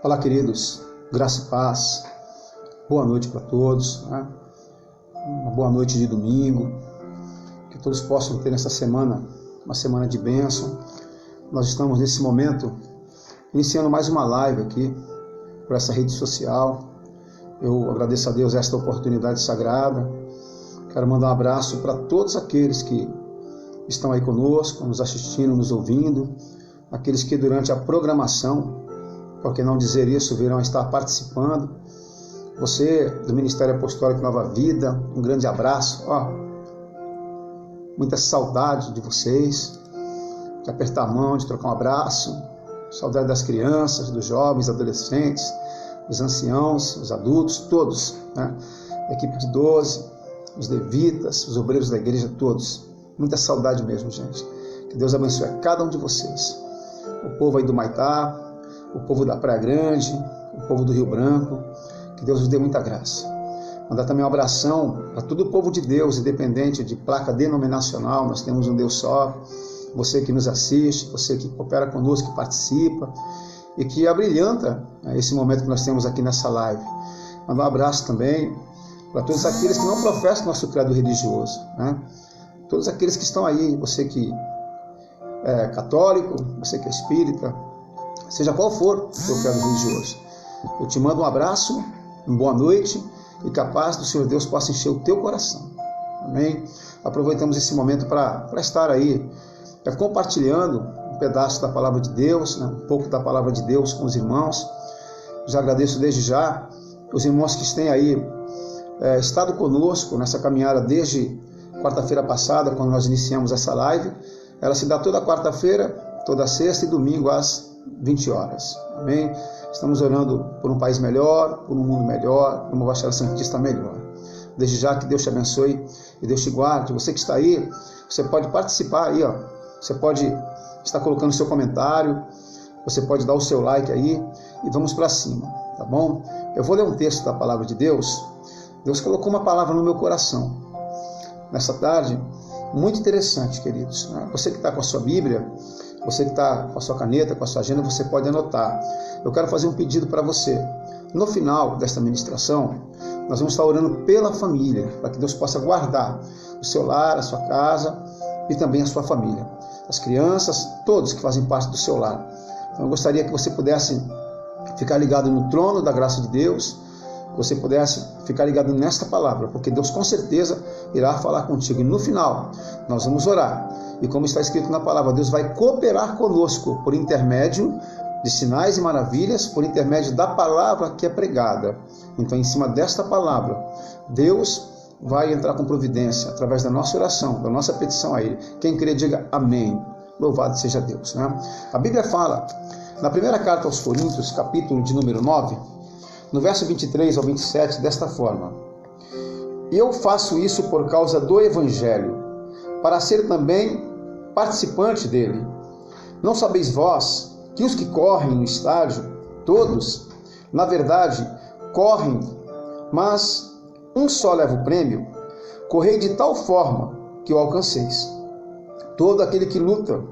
Olá, queridos, graça e paz, boa noite para todos, né? Uma boa noite de domingo, que todos possam ter nessa semana, uma semana de bênção. Nós estamos nesse momento iniciando mais uma live aqui, por essa rede social. Eu agradeço a Deus esta oportunidade sagrada. Quero mandar um abraço para todos aqueles que estão aí conosco, nos assistindo, nos ouvindo, aqueles que durante a programação, por que não dizer isso, virão estar participando. Você do Ministério Apostólico Nova Vida, um grande abraço, muita saudade de vocês, de apertar a mão, de trocar um abraço, saudade das crianças, dos jovens, adolescentes, dos anciãos, os adultos, todos, né? A equipe de 12, os levitas, os obreiros da igreja, todos. Muita saudade mesmo, gente. Que Deus abençoe a cada um de vocês. O povo aí do Maitá, o povo da Praia Grande, o povo do Rio Branco, que Deus vos dê muita graça. Mandar também um abração para todo o povo de Deus, independente de placa denominacional, nós temos um Deus só. Você que nos assiste, você que coopera conosco, que participa e que abrilhanta esse momento que nós temos aqui nessa live. Mandar um abraço também para todos aqueles que não professam nosso credo religioso, né? Todos aqueles que estão aí, você que é católico, você que é espírita, seja qual for o seu credo religioso. Eu te mando um abraço, uma boa noite e que a paz do Senhor Deus possa encher o teu coração. Amém? Aproveitamos esse momento para estar aí compartilhando um pedaço da palavra de Deus, né? Um pouco da palavra de Deus com os irmãos. Já agradeço desde já os irmãos que têm aí estado conosco nessa caminhada desde quarta-feira passada, quando nós iniciamos essa live. Ela se dá toda quarta-feira, toda sexta e domingo às 20 horas. Amém? Estamos orando por um país melhor, por um mundo melhor, por uma Baixada Santista melhor. Desde já que Deus te abençoe e Deus te guarde. Você que está aí, você pode participar aí, Você pode estar colocando seu comentário, você pode dar o seu like aí e vamos para cima, tá bom? Eu vou ler um texto da palavra de Deus. Deus colocou uma palavra no meu coração nessa tarde, muito interessante, queridos. Você que está com a sua Bíblia, você que está com a sua caneta, com a sua agenda, você pode anotar. Eu quero fazer um pedido para você. No final desta ministração, nós vamos estar orando pela família, para que Deus possa guardar o seu lar, a sua casa e também a sua família. As crianças, todos que fazem parte do seu lar. Então, eu gostaria que você pudesse ficar ligado no trono da graça de Deus, que você pudesse ficar ligado nesta palavra, porque Deus com certeza irá falar contigo. E no final, nós vamos orar. E como está escrito na palavra, Deus vai cooperar conosco por intermédio de sinais e maravilhas, por intermédio da palavra que é pregada. Então, em cima desta palavra, Deus vai entrar com providência, através da nossa oração, da nossa petição a Ele. Quem crê, diga amém. Louvado seja Deus, né? A Bíblia fala, na primeira carta aos Coríntios, capítulo de número 9, no verso 23 ao 27, desta forma: E eu faço isso por causa do Evangelho, para ser também participante dele. Não sabeis vós que os que correm no estádio, todos, na verdade, correm, mas um só leva o prêmio? Correi de tal forma que o alcanceis. Todo aquele que luta,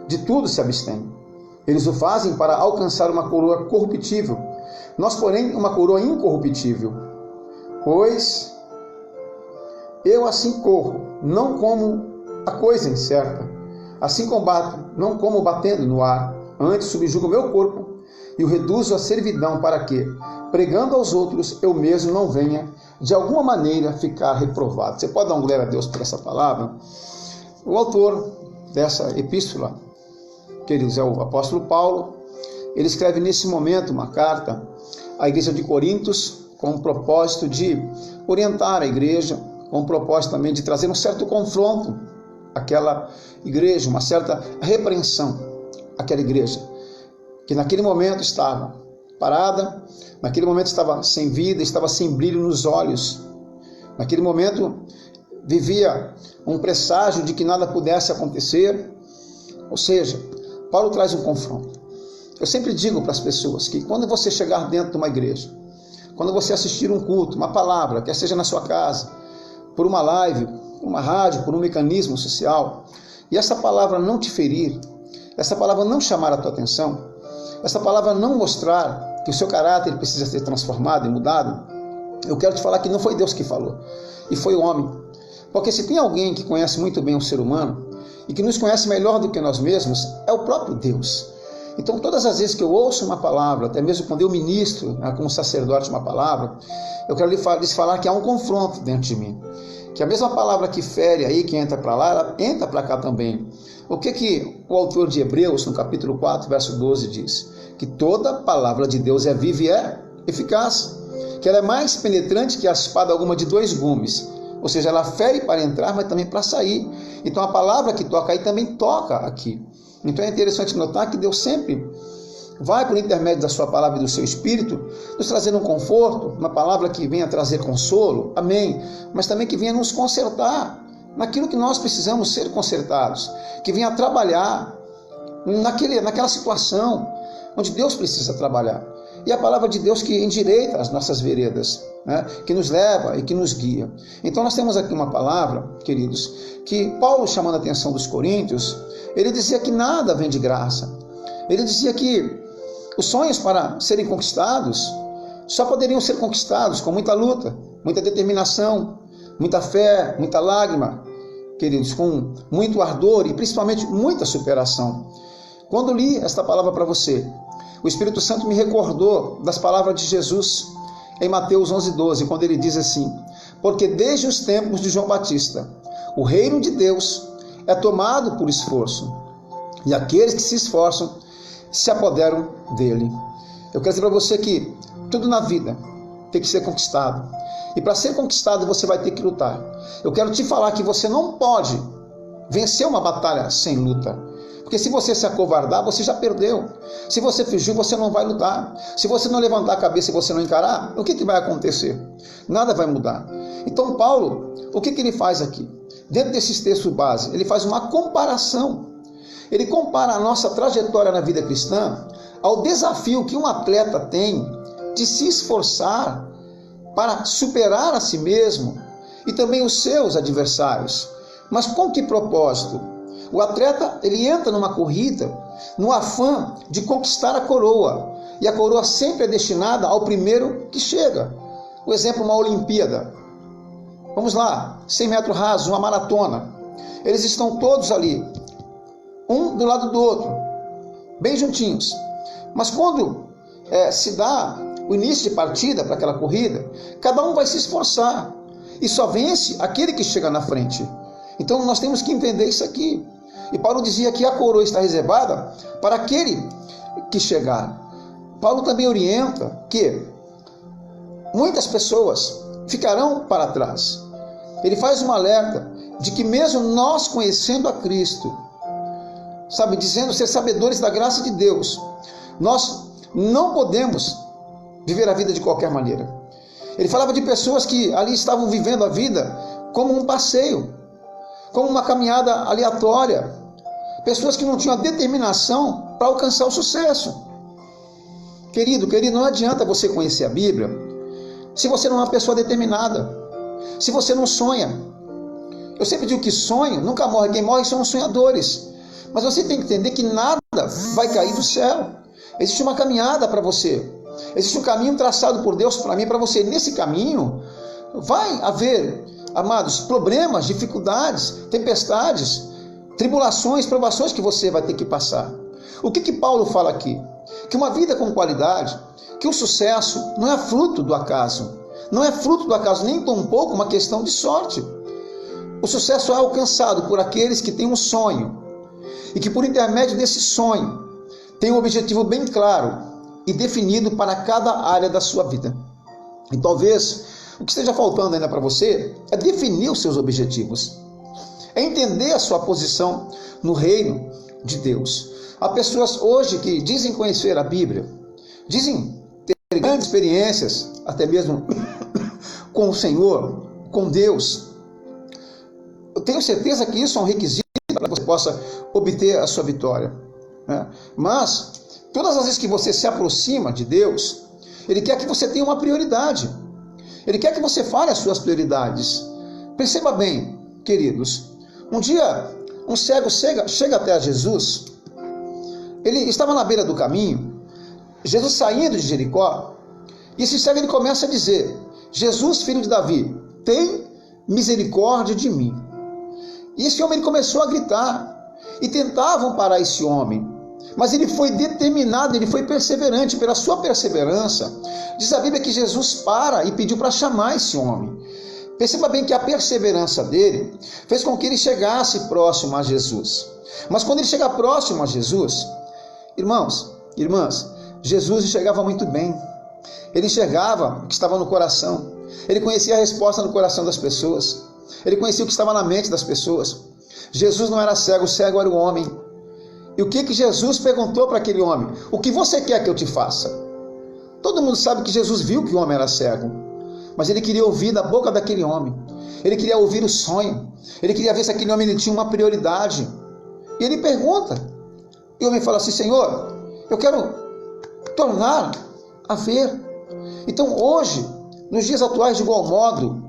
de tudo se abstém. Eles o fazem para alcançar uma coroa corruptível. Nós, porém, uma coroa incorruptível. Pois eu assim corro, não como a coisa incerta. Assim combato, não como batendo no ar. Antes subjugo o meu corpo e o reduzo à servidão, para que, pregando aos outros, eu mesmo não venha, de alguma maneira, ficar reprovado. Você pode dar um glória a Deus por essa palavra? O autor dessa epístola, queridos, é o apóstolo Paulo. Ele escreve nesse momento uma carta à igreja de Coríntios, com o propósito de orientar a igreja, com o propósito também de trazer um certo confronto àquela igreja, uma certa repreensão àquela igreja, que naquele momento estava parada, naquele momento estava sem vida, estava sem brilho nos olhos. Naquele momento vivia um presságio de que nada pudesse acontecer. Ou seja, Paulo traz um confronto. Eu sempre digo para as pessoas que quando você chegar dentro de uma igreja, quando você assistir um culto, uma palavra, quer seja na sua casa, por uma live, por uma rádio, por um mecanismo social, e essa palavra não te ferir, essa palavra não chamar a tua atenção, essa palavra não mostrar que o seu caráter ele precisa ser transformado e mudado, eu quero te falar que não foi Deus que falou, e foi o homem. Porque se tem alguém que conhece muito bem o ser humano, e que nos conhece melhor do que nós mesmos, é o próprio Deus. Então, todas as vezes que eu ouço uma palavra, até mesmo quando eu ministro como sacerdote uma palavra, eu quero lhes falar que há um confronto dentro de mim. Que a mesma palavra que fere aí, que entra para lá, ela entra para cá também. O que o autor de Hebreus, no capítulo 4, verso 12, diz? Que toda palavra de Deus é viva e é eficaz. Que ela é mais penetrante que a espada alguma de 2 gumes. Ou seja, ela fere para entrar, mas também para sair. Então a palavra que toca aí também toca aqui. Então é interessante notar que Deus sempre vai, por intermédio da sua palavra e do seu Espírito, nos trazer um conforto, uma palavra que venha trazer consolo, amém, mas também que venha nos consertar naquilo que nós precisamos ser consertados, que venha trabalhar naquela situação onde Deus precisa trabalhar. E a palavra de Deus que endireita as nossas veredas, né? Que nos leva e que nos guia. Então nós temos aqui uma palavra, queridos, que Paulo, chamando a atenção dos coríntios, ele dizia que nada vem de graça. Ele dizia que os sonhos para serem conquistados só poderiam ser conquistados com muita luta, muita determinação, muita fé, muita lágrima, queridos, com muito ardor e principalmente muita superação. Quando li esta palavra para você, o Espírito Santo me recordou das palavras de Jesus em Mateus 11:12, quando ele diz assim: porque desde os tempos de João Batista, o reino de Deus é tomado por esforço, e aqueles que se esforçam se apoderam dele. Eu quero dizer para você que tudo na vida tem que ser conquistado, e para ser conquistado você vai ter que lutar. Eu quero te falar que você não pode vencer uma batalha sem luta, porque se você se acovardar, você já perdeu. Se você fugir, você não vai lutar. Se você não levantar a cabeça e você não encarar, o que vai acontecer? Nada vai mudar. Então Paulo, o que ele faz aqui? Dentro desses textos base, ele faz uma comparação. Ele compara a nossa trajetória na vida cristã ao desafio que um atleta tem de se esforçar para superar a si mesmo e também os seus adversários. Mas com que propósito? O atleta, ele entra numa corrida no afã de conquistar a coroa. E a coroa sempre é destinada ao primeiro que chega. O exemplo, uma Olimpíada. Vamos lá, 100 metros rasos, uma maratona. Eles estão todos ali, um do lado do outro, bem juntinhos. Mas quando se dá o início de partida para aquela corrida, cada um vai se esforçar. E só vence aquele que chega na frente. Então nós temos que entender isso aqui. E Paulo dizia que a coroa está reservada para aquele que chegar. Paulo também orienta que muitas pessoas ficarão para trás. Ele faz um alerta de que mesmo nós conhecendo a Cristo, dizendo ser sabedores da graça de Deus, nós não podemos viver a vida de qualquer maneira. Ele falava de pessoas que ali estavam vivendo a vida como um passeio, como uma caminhada aleatória, pessoas que não tinham a determinação para alcançar o sucesso. Querido, não adianta você conhecer a Bíblia se você não é uma pessoa determinada, se você não sonha. Eu sempre digo que sonho nunca morre, quem morre são os sonhadores. Mas você tem que entender que nada vai cair do céu. Existe uma caminhada para você, existe um caminho traçado por Deus para mim e para você. Nesse caminho vai haver, amados, problemas, dificuldades, tempestades, tribulações, provações que você vai ter que passar. O que Paulo fala aqui? Que uma vida com qualidade, que o sucesso não é fruto do acaso, não é fruto do acaso, nem tampouco uma questão de sorte. O sucesso é alcançado por aqueles que têm um sonho e que por intermédio desse sonho tem um objetivo bem claro e definido para cada área da sua vida. E talvez o que esteja faltando ainda para você é definir os seus objetivos, é entender a sua posição no reino de Deus. Há pessoas hoje que dizem conhecer a Bíblia, dizem ter grandes experiências, até mesmo com o Senhor, com Deus. Eu tenho certeza que isso é um requisito para que você possa obter a sua vitória, né? Mas, todas as vezes que você se aproxima de Deus, Ele quer que você tenha uma prioridade. Ele quer que você fale as suas prioridades. Perceba bem, queridos, um dia um cego chega até a Jesus. Ele estava na beira do caminho. Jesus saindo de Jericó, e esse cego ele começa a dizer: Jesus, filho de Davi, tem misericórdia de mim. E esse homem ele começou a gritar, e tentavam parar esse homem, mas ele foi determinado, ele foi perseverante. Pela sua perseverança, diz a Bíblia que Jesus para e pediu para chamar esse homem. Perceba bem que a perseverança dele fez com que ele chegasse próximo a Jesus. Mas quando ele chega próximo a Jesus, irmãos, irmãs, Jesus enxergava muito bem. Ele enxergava o que estava no coração. Ele conhecia a resposta no coração das pessoas. Ele conhecia o que estava na mente das pessoas. Jesus não era cego, o cego era o homem. E o que Jesus perguntou para aquele homem? O que você quer que eu te faça? Todo mundo sabe que Jesus viu que o homem era cego, mas ele queria ouvir da boca daquele homem. Ele queria ouvir o sonho. Ele queria ver se aquele homem ele tinha uma prioridade. E ele pergunta. E o homem fala assim: Senhor, eu quero tornar a ver. Então hoje, nos dias atuais, de igual modo,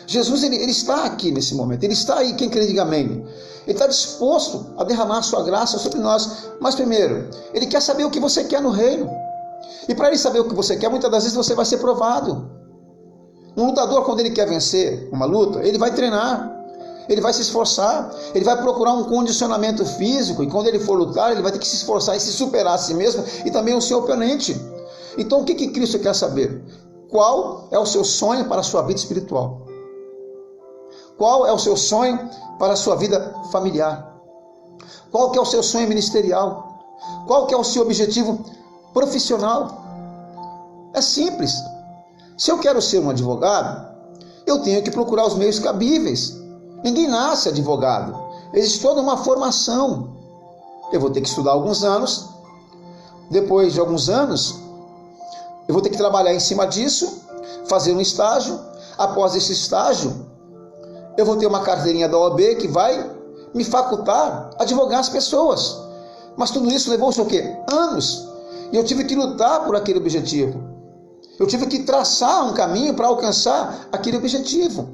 Jesus ele está aqui nesse momento. Ele está aí, quem crê diga amém. Ele está disposto a derramar a sua graça sobre nós. Mas primeiro, ele quer saber o que você quer no reino. E para ele saber o que você quer, muitas das vezes você vai ser provado. Um lutador, quando ele quer vencer uma luta, ele vai treinar, ele vai se esforçar, ele vai procurar um condicionamento físico, e quando ele for lutar, ele vai ter que se esforçar e se superar a si mesmo e também o seu oponente. Então o que Cristo quer saber? Qual é o seu sonho para a sua vida espiritual? Qual é o seu sonho para a sua vida familiar? Qual que é o seu sonho ministerial? Qual que é o seu objetivo profissional? É simples. Se eu quero ser um advogado, eu tenho que procurar os meios cabíveis. Ninguém nasce advogado. Existe toda uma formação. Eu vou ter que estudar alguns anos. Depois de alguns anos, eu vou ter que trabalhar em cima disso, fazer um estágio. Após esse estágio, eu vou ter uma carteirinha da OAB que vai me facultar a advogar as pessoas. Mas tudo isso levou-se o quê? Anos. E eu tive que lutar por aquele objetivo. Eu tive que traçar um caminho para alcançar aquele objetivo.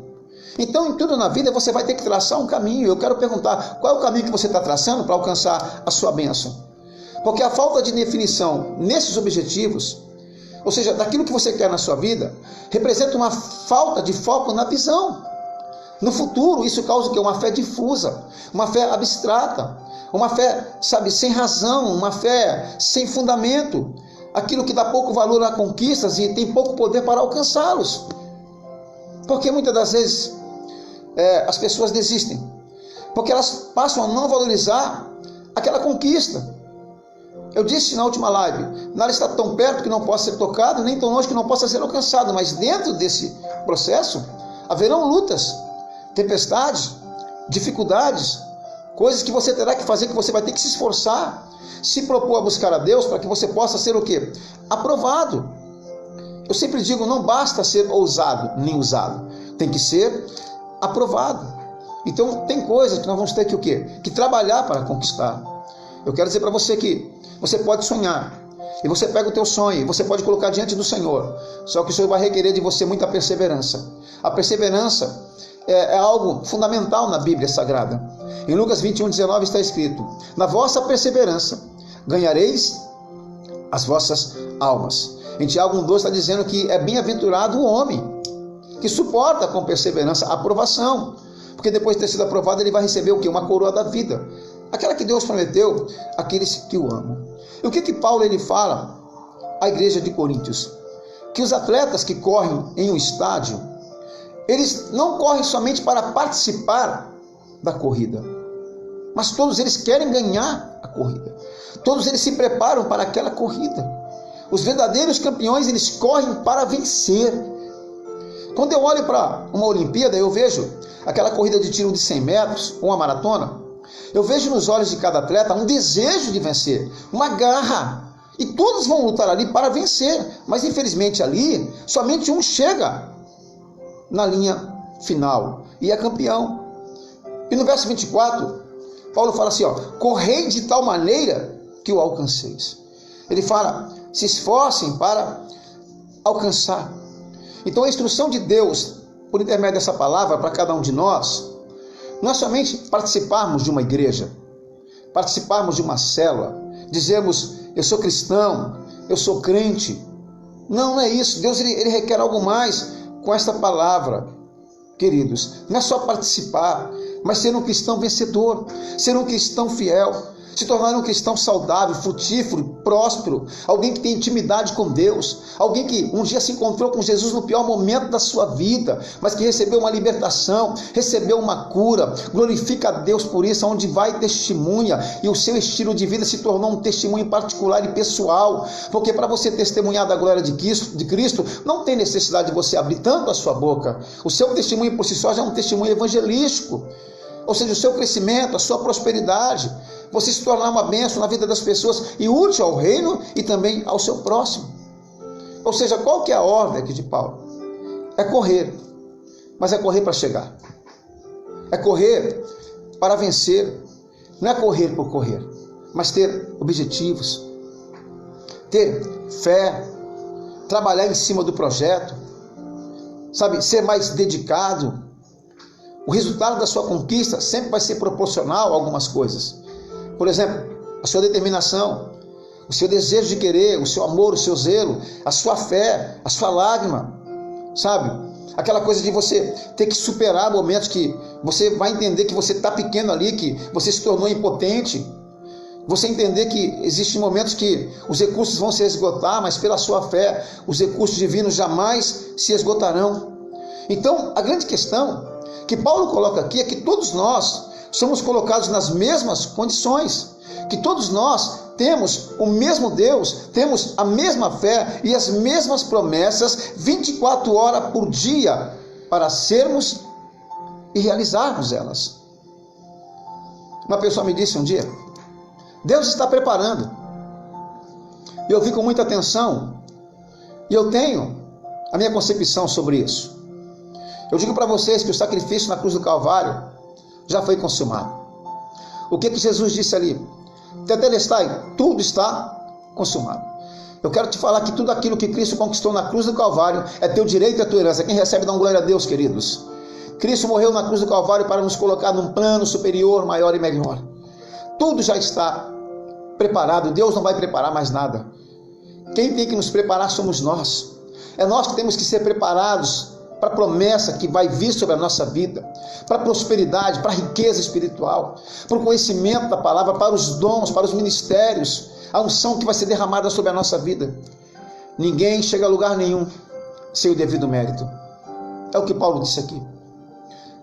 Então, em tudo na vida, você vai ter que traçar um caminho. Eu quero perguntar, qual é o caminho que você está traçando para alcançar a sua bênção? Porque a falta de definição nesses objetivos, ou seja, daquilo que você quer na sua vida, representa uma falta de foco na visão. No futuro, isso causa o quê? Uma fé difusa, uma fé abstrata, uma fé, sabe, sem razão, uma fé sem fundamento. Aquilo que dá pouco valor a conquistas e tem pouco poder para alcançá-los. Porque muitas das vezes as pessoas desistem. Porque elas passam a não valorizar aquela conquista. Eu disse na última live, nada está tão perto que não possa ser tocado, nem tão longe que não possa ser alcançado. Mas dentro desse processo, haverão lutas, tempestades, dificuldades, coisas que você terá que fazer, que você vai ter que se esforçar, se propor a buscar a Deus para que você possa ser o quê? Aprovado. Eu sempre digo, não basta ser ousado nem usado, tem que ser aprovado. Então tem coisas que nós vamos ter que o quê? Que trabalhar para conquistar. Eu quero dizer para você que você pode sonhar, e você pega o teu sonho, e você pode colocar diante do Senhor, só que o Senhor vai requerer de você muita perseverança. A perseverança é algo fundamental na Bíblia Sagrada. Em Lucas 21:19 está escrito: na vossa perseverança ganhareis as vossas almas. Em Tiago 1:12 está dizendo que é bem-aventurado o homem que suporta com perseverança a aprovação, porque depois de ter sido aprovado ele vai receber o quê? Uma coroa da vida, aquela que Deus prometeu àqueles que o amam. E o que Paulo ele fala à igreja de Coríntios? Que os atletas que correm em um estádio, eles não correm somente para participar da corrida, mas todos eles querem ganhar a corrida. Todos eles se preparam para aquela corrida. Os verdadeiros campeões, eles correm para vencer. Quando eu olho para uma Olimpíada, eu vejo aquela corrida de tiro de 100 metros, ou uma maratona, eu vejo nos olhos de cada atleta um desejo de vencer, uma garra. E todos vão lutar ali para vencer. Mas infelizmente ali, somente um chega na linha final e é campeão. E no verso 24, Paulo fala assim, correi de tal maneira que o alcanceis. Ele fala, se esforcem para alcançar. Então a instrução de Deus, por intermédio dessa palavra, para cada um de nós, não é somente participarmos de uma igreja, participarmos de uma célula, dizermos, eu sou cristão, eu sou crente. Não é isso. Deus ele requer algo mais com esta palavra, queridos. Não é só participar, mas ser um cristão vencedor, ser um cristão fiel, se tornar um cristão saudável, frutífero, próspero, alguém que tem intimidade com Deus, alguém que um dia se encontrou com Jesus no pior momento da sua vida, mas que recebeu uma libertação, recebeu uma cura, glorifica a Deus por isso, aonde vai e testemunha, e o seu estilo de vida se tornou um testemunho particular e pessoal, porque para você testemunhar da glória de Cristo, não tem necessidade de você abrir tanto a sua boca, o seu testemunho por si só já é um testemunho evangelístico, ou seja, o seu crescimento, a sua prosperidade, você se tornar uma bênção na vida das pessoas e útil ao reino e também ao seu próximo. Ou seja, qual que é a ordem aqui de Paulo? É correr, mas é correr para chegar. É correr para vencer. Não é correr por correr, mas ter objetivos, ter fé, trabalhar em cima do projeto, sabe, ser mais dedicado. O resultado da sua conquista sempre vai ser proporcional a algumas coisas. Por exemplo, a sua determinação, o seu desejo de querer, o seu amor, o seu zelo, a sua fé, a sua lágrima, sabe? Aquela coisa de você ter que superar momentos que você vai entender que você está pequeno ali, que você se tornou impotente. Você entender que existem momentos que os recursos vão se esgotar, mas pela sua fé, os recursos divinos jamais se esgotarão. Então, a grande questão que Paulo coloca aqui é que todos nós somos colocados nas mesmas condições, que todos nós temos o mesmo Deus, temos a mesma fé e as mesmas promessas 24 horas por dia para sermos e realizarmos elas. Uma pessoa me disse um dia: Deus está preparando. E eu vi com muita atenção e eu tenho a minha concepção sobre isso. Eu digo para vocês que o sacrifício na cruz do Calvário já foi consumado. O que Jesus disse ali? Tetelestai, tudo está consumado. Eu quero te falar que tudo aquilo que Cristo conquistou na cruz do Calvário é teu direito e a tua herança. Quem recebe, dá glória a Deus, queridos. Cristo morreu na cruz do Calvário para nos colocar num plano superior, maior e melhor. Tudo já está preparado. Deus não vai preparar mais nada. Quem tem que nos preparar somos nós. É nós que temos que ser preparados para a promessa que vai vir sobre a nossa vida, para a prosperidade, para a riqueza espiritual, para o conhecimento da palavra, para os dons, para os ministérios, a unção que vai ser derramada sobre a nossa vida. Ninguém chega a lugar nenhum sem o devido mérito. É o que Paulo disse aqui.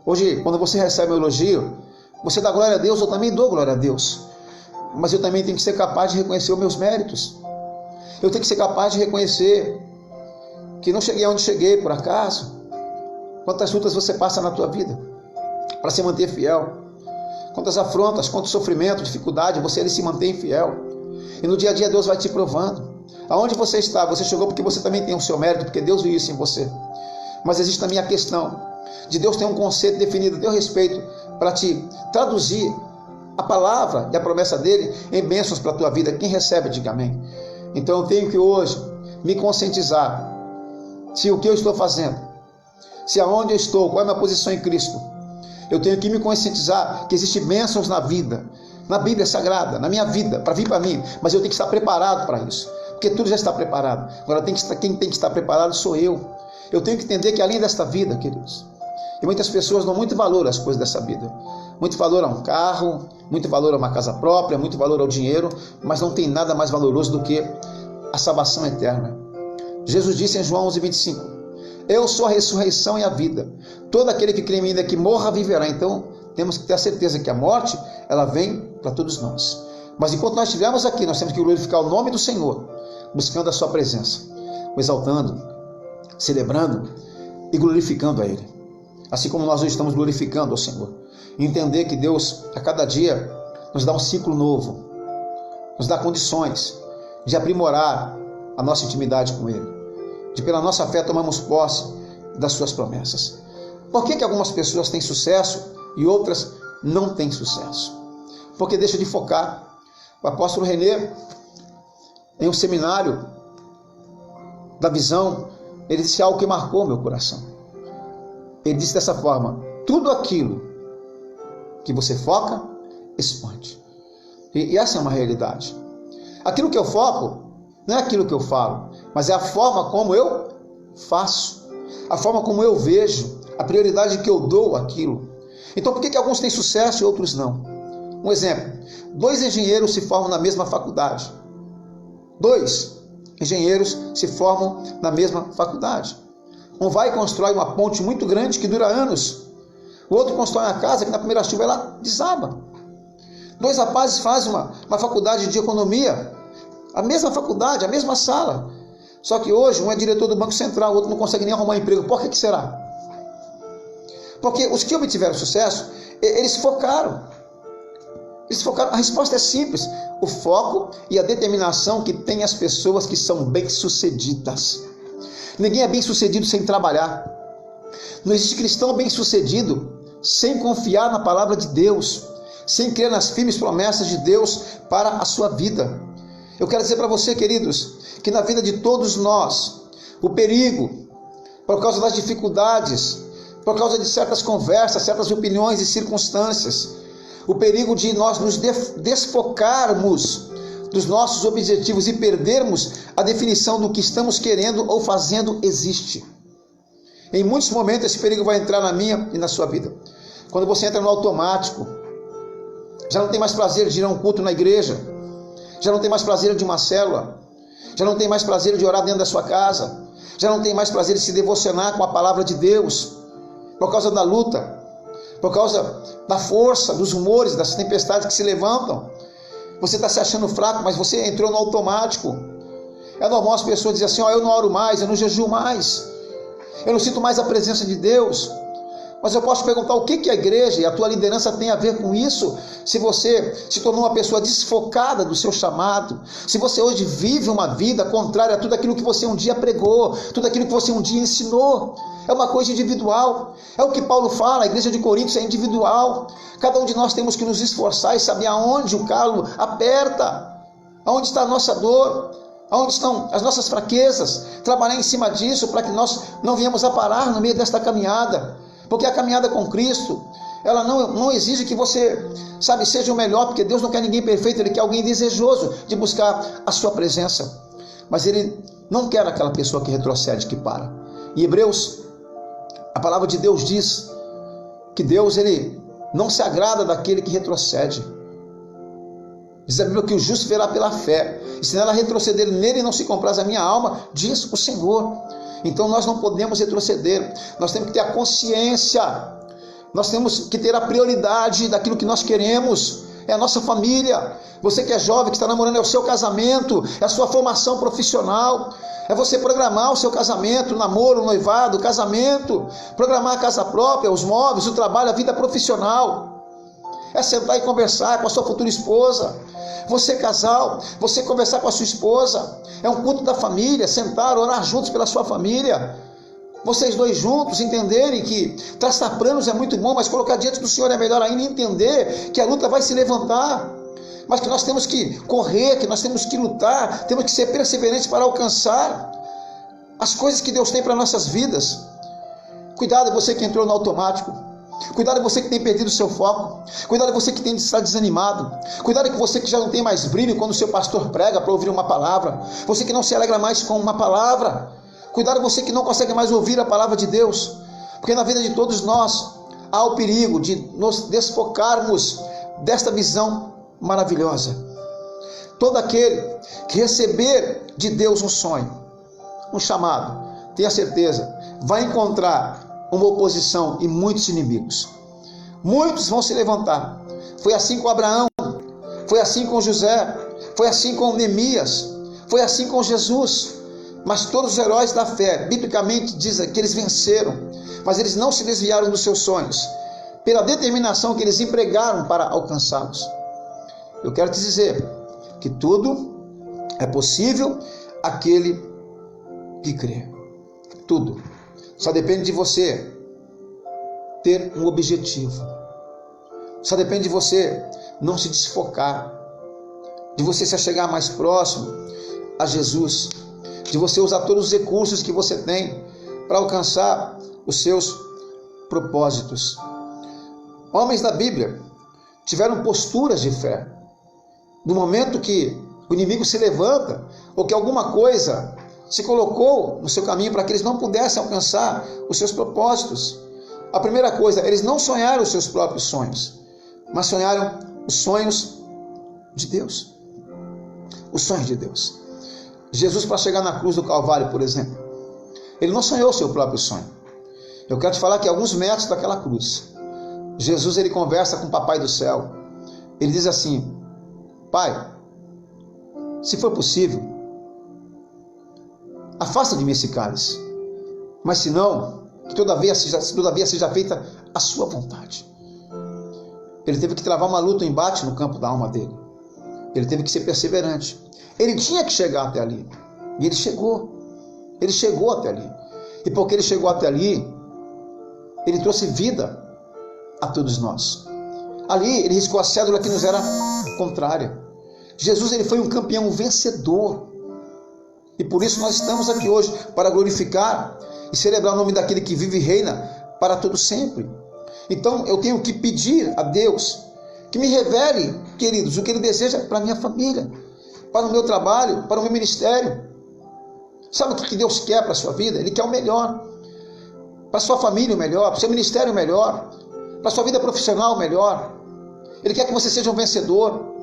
Hoje, quando você recebe um elogio, você dá glória a Deus, eu também dou glória a Deus. Mas eu também tenho que ser capaz de reconhecer os meus méritos. Eu tenho que ser capaz de reconhecer que não cheguei onde cheguei por acaso. Quantas lutas você passa na tua vida para se manter fiel? Quantas afrontas, quanto sofrimento, dificuldade, você se mantém fiel. E no dia a dia Deus vai te provando. Aonde você está? Você chegou porque você também tem o seu mérito, porque Deus viu isso em você. Mas existe também a questão de Deus ter um conceito definido a teu respeito para te traduzir a palavra e a promessa dele em bênçãos para a tua vida. Quem recebe, diga amém. Então eu tenho que hoje me conscientizar se o que eu estou fazendo, se aonde eu estou, qual é a minha posição em Cristo. Eu tenho que me conscientizar que existem bênçãos na vida, na Bíblia Sagrada, na minha vida, para vir para mim, mas eu tenho que estar preparado para isso, porque tudo já está preparado. Agora quem tem que estar preparado sou eu. Eu tenho que entender que além desta vida, queridos, e muitas pessoas dão muito valor às coisas dessa vida, muito valor a um carro, muito valor a uma casa própria, muito valor ao dinheiro, mas não tem nada mais valoroso do que a salvação eterna. Jesus disse em João 11:25, eu sou a ressurreição e a vida. Todo aquele que crê em mim, ainda que morra, viverá. Então, temos que ter a certeza que a morte, ela vem para todos nós. Mas enquanto nós estivermos aqui, nós temos que glorificar o nome do Senhor, buscando a sua presença, o exaltando, celebrando e glorificando a Ele. Assim como nós hoje estamos glorificando ao Senhor. E entender que Deus, a cada dia, nos dá um ciclo novo, nos dá condições de aprimorar a nossa intimidade com Ele, de pela nossa fé tomamos posse das suas promessas. Por que algumas pessoas têm sucesso e outras não têm sucesso? Porque deixa de focar. O apóstolo René, em um seminário da visão, ele disse algo que marcou meu coração. Ele disse dessa forma: tudo aquilo que você foca, expande. E essa é uma realidade. Aquilo que eu foco Não é aquilo que eu falo, mas é a forma como eu faço, a forma como eu vejo, a prioridade que eu dou àquilo. Então por que alguns têm sucesso e outros não? Um exemplo, 2 engenheiros se formam na mesma faculdade. 2 engenheiros se formam na mesma faculdade. Um vai e constrói uma ponte muito grande que dura anos. O outro constrói uma casa que na primeira chuva ela desaba. 2 rapazes fazem uma faculdade de economia, a mesma faculdade, a mesma sala. Só que hoje um é diretor do Banco Central, o outro não consegue nem arrumar emprego. Por que será? Porque os que obtiveram sucesso, eles focaram. A resposta é simples. O foco e a determinação que tem as pessoas que são bem-sucedidas. Ninguém é bem-sucedido sem trabalhar. Não existe cristão bem-sucedido sem confiar na palavra de Deus, sem crer nas firmes promessas de Deus para a sua vida. Eu quero dizer para você, queridos, que na vida de todos nós, o perigo, por causa das dificuldades, por causa de certas conversas, certas opiniões e circunstâncias, o perigo de nós nos desfocarmos dos nossos objetivos e perdermos a definição do que estamos querendo ou fazendo existe. Em muitos momentos esse perigo vai entrar na minha e na sua vida. Quando você entra no automático, já não tem mais prazer de ir a um culto na igreja, já não tem mais prazer de uma célula, já não tem mais prazer de orar dentro da sua casa, já não tem mais prazer de se devocionar com a palavra de Deus, por causa da luta, por causa da força, dos rumores, das tempestades que se levantam. Você está se achando fraco, mas você entrou no automático. É normal as pessoas dizerem assim, eu não oro mais, eu não jejuo mais, eu não sinto mais a presença de Deus. Mas eu posso perguntar, o que a igreja e a tua liderança tem a ver com isso? Se você se tornou uma pessoa desfocada do seu chamado, se você hoje vive uma vida contrária a tudo aquilo que você um dia pregou, tudo aquilo que você um dia ensinou, é uma coisa individual. É o que Paulo fala, a igreja de Coríntios é individual. Cada um de nós temos que nos esforçar e saber aonde o calo aperta, aonde está a nossa dor, aonde estão as nossas fraquezas, trabalhar em cima disso para que nós não venhamos a parar no meio desta caminhada. Porque a caminhada com Cristo, ela não exige que você, seja o melhor, porque Deus não quer ninguém perfeito, Ele quer alguém desejoso de buscar a sua presença. Mas Ele não quer aquela pessoa que retrocede, que para. Em Hebreus, a palavra de Deus diz que Deus, Ele não se agrada daquele que retrocede. Diz a Bíblia que o justo verá pela fé, e se nela retroceder, nele não se compraz a minha alma, diz o Senhor. Então nós não podemos retroceder, nós temos que ter a consciência, nós temos que ter a prioridade daquilo que nós queremos, é a nossa família. Você que é jovem, que está namorando, é o seu casamento, é a sua formação profissional, é você programar o seu casamento, o namoro, o noivado, o casamento, programar a casa própria, os móveis, o trabalho, a vida profissional, é sentar e conversar com a sua futura esposa. Você casal, você conversar com a sua esposa, é um culto da família, sentar, orar juntos pela sua família, vocês dois juntos entenderem que traçar planos é muito bom, mas colocar diante do Senhor é melhor ainda, entender que a luta vai se levantar, mas que nós temos que correr, que nós temos que lutar, temos que ser perseverantes para alcançar as coisas que Deus tem para nossas vidas. Cuidado você que entrou no automático, cuidado você que tem perdido o seu foco, cuidado você que tem estado desanimado, cuidado com você que já não tem mais brilho quando o seu pastor prega para ouvir uma palavra, você que não se alegra mais com uma palavra, cuidado você que não consegue mais ouvir a palavra de Deus, porque na vida de todos nós há o perigo de nos desfocarmos desta visão maravilhosa. Todo aquele que receber de Deus um sonho, um chamado, tenha certeza, vai encontrar uma oposição e muitos inimigos. Muitos vão se levantar. Foi assim com Abraão, foi assim com José, foi assim com Neemias, foi assim com Jesus. Mas todos os heróis da fé, biblicamente dizem que eles venceram, mas eles não se desviaram dos seus sonhos, pela determinação que eles empregaram para alcançá-los. Eu quero te dizer que tudo é possível àquele que crê. Tudo. Só depende de você ter um objetivo. Só depende de você não se desfocar, de você se achegar mais próximo a Jesus, de você usar todos os recursos que você tem para alcançar os seus propósitos. Homens da Bíblia tiveram posturas de fé. No momento que o inimigo se levanta, ou que alguma coisa se colocou no seu caminho para que eles não pudessem alcançar os seus propósitos. A primeira coisa, eles não sonharam os seus próprios sonhos, mas sonharam os sonhos de Deus. Os sonhos de Deus. Jesus, para chegar na cruz do Calvário, por exemplo, ele não sonhou o seu próprio sonho. Eu quero te falar que alguns metros daquela cruz, Jesus, ele conversa com o Papai do céu. Ele diz assim: Pai, se for possível, afasta de mim esse cálice, mas se não, que todavia seja feita a sua vontade. Ele teve que travar uma luta, um embate no campo da alma dele. Ele teve que ser perseverante. Ele tinha que chegar até ali. E ele chegou. Ele chegou até ali. E porque ele chegou até ali, ele trouxe vida a todos nós. Ali ele riscou a cédula que nos era contrária. Jesus, ele foi um campeão, um vencedor. E por isso nós estamos aqui hoje, para glorificar e celebrar o nome daquele que vive e reina para todo sempre. Então eu tenho que pedir a Deus que me revele, queridos, o que Ele deseja para a minha família, para o meu trabalho, para o meu ministério. Sabe o que Deus quer para a sua vida? Ele quer o melhor. Para a sua família o melhor, para o seu ministério o melhor, para a sua vida profissional o melhor. Ele quer que você seja um vencedor,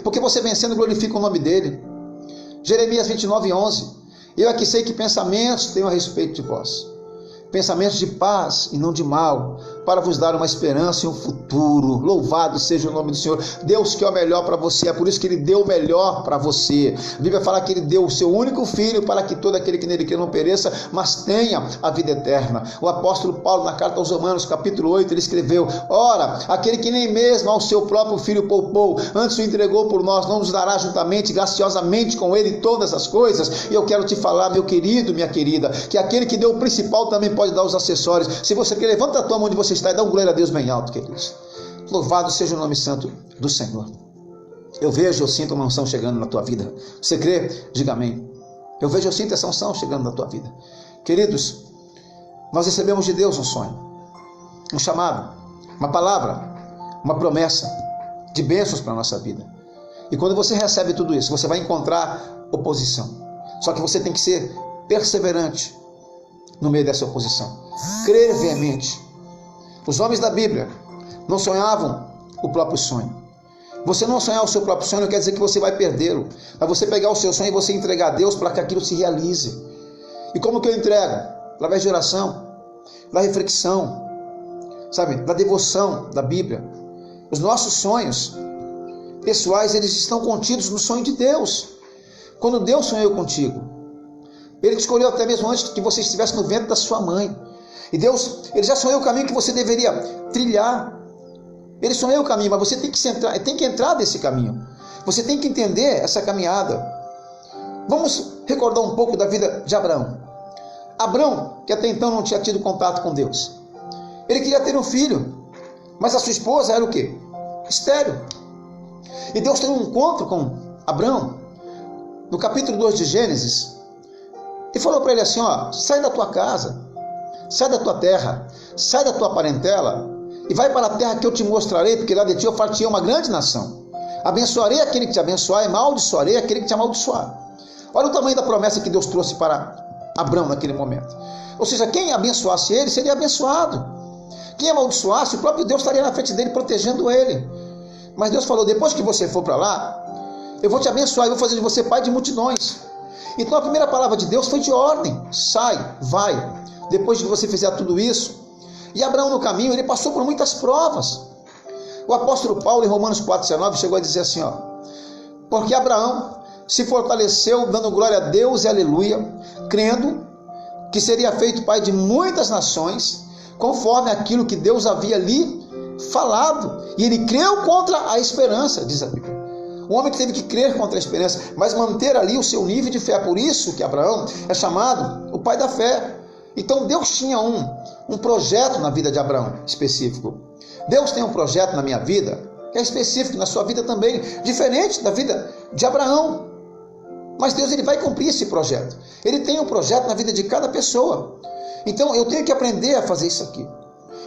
porque você vencendo glorifica o nome dEle. Jeremias 29:11. Eu aqui sei que pensamentos tenho a respeito de vós, pensamentos de paz e não de mal, para vos dar uma esperança e um futuro. Louvado seja o nome do Senhor. Deus quer o melhor para você, é por isso que Ele deu o melhor para você. A Bíblia fala que Ele deu o seu único Filho para que todo aquele que nele crê não pereça, mas tenha a vida eterna. O apóstolo Paulo, na carta aos Romanos, capítulo 8, ele escreveu: ora, aquele que nem mesmo ao seu próprio Filho poupou, antes o entregou por nós, não nos dará juntamente, graciosamente com Ele todas as coisas? E eu quero te falar, meu querido, minha querida, que aquele que deu o principal também pode dar os acessórios. Se você quer, levanta a tua mão onde você está e dá um glória a Deus bem alto, queridos. Louvado seja o nome santo do Senhor. Eu vejo, eu sinto uma unção chegando na tua vida. Você crê? Diga amém. Eu vejo, eu sinto essa unção chegando na tua vida. Queridos, nós recebemos de Deus um sonho, um chamado, uma palavra, uma promessa de bênçãos para a nossa vida. E quando você recebe tudo isso, você vai encontrar oposição. Só que você tem que ser perseverante no meio dessa oposição. Crer veemente. Os homens da Bíblia não sonhavam o próprio sonho. Você não sonhar o seu próprio sonho não quer dizer que você vai perdê-lo. Mas você pegar o seu sonho e você entregar a Deus para que aquilo se realize. E como que eu entrego? Através de oração, da reflexão, sabe, da devoção da Bíblia. Os nossos sonhos pessoais, eles estão contidos no sonho de Deus. Quando Deus sonhou contigo, Ele te escolheu até mesmo antes que você estivesse no ventre da sua mãe. E Deus, Ele já sonhou o caminho que você deveria trilhar. Ele sonhou o caminho, mas você tem que entrar nesse caminho. Você tem que entender essa caminhada. Vamos recordar um pouco da vida de Abraão. Abraão, que até então não tinha tido contato com Deus. Ele queria ter um filho, mas a sua esposa era o quê? Estéril. E Deus teve um encontro com Abraão, no capítulo 2 de Gênesis, e falou para ele assim: ó, sai da tua casa, sai da tua terra, sai da tua parentela e vai para a terra que eu te mostrarei, porque lá de ti eu fartei uma grande nação. Abençoarei aquele que te abençoar e amaldiçoarei aquele que te amaldiçoar. Olha o tamanho da promessa que Deus trouxe para Abraão naquele momento. Ou seja, quem abençoasse ele seria abençoado. Quem amaldiçoasse, o próprio Deus estaria na frente dele protegendo ele. Mas Deus falou: depois que você for para lá, eu vou te abençoar e vou fazer de você pai de multidões. Então a primeira palavra de Deus foi de ordem: sai, vai. Depois que você fizer tudo isso. E Abraão no caminho, ele passou por muitas provas. O apóstolo Paulo, em Romanos 4,19, chegou a dizer assim: ó, porque Abraão se fortaleceu dando glória a Deus e aleluia, crendo que seria feito pai de muitas nações, conforme aquilo que Deus havia lhe falado. E ele creu contra a esperança, diz a Bíblia. Um homem que teve que crer contra a esperança, mas manter ali o seu nível de fé. Por isso que Abraão é chamado o pai da fé. Então Deus tinha um projeto na vida de Abraão específico. Deus tem um projeto na minha vida que é específico, na sua vida também, diferente da vida de Abraão. Mas Deus, ele vai cumprir esse projeto. Ele tem um projeto na vida de cada pessoa. Então eu tenho que aprender a fazer isso aqui.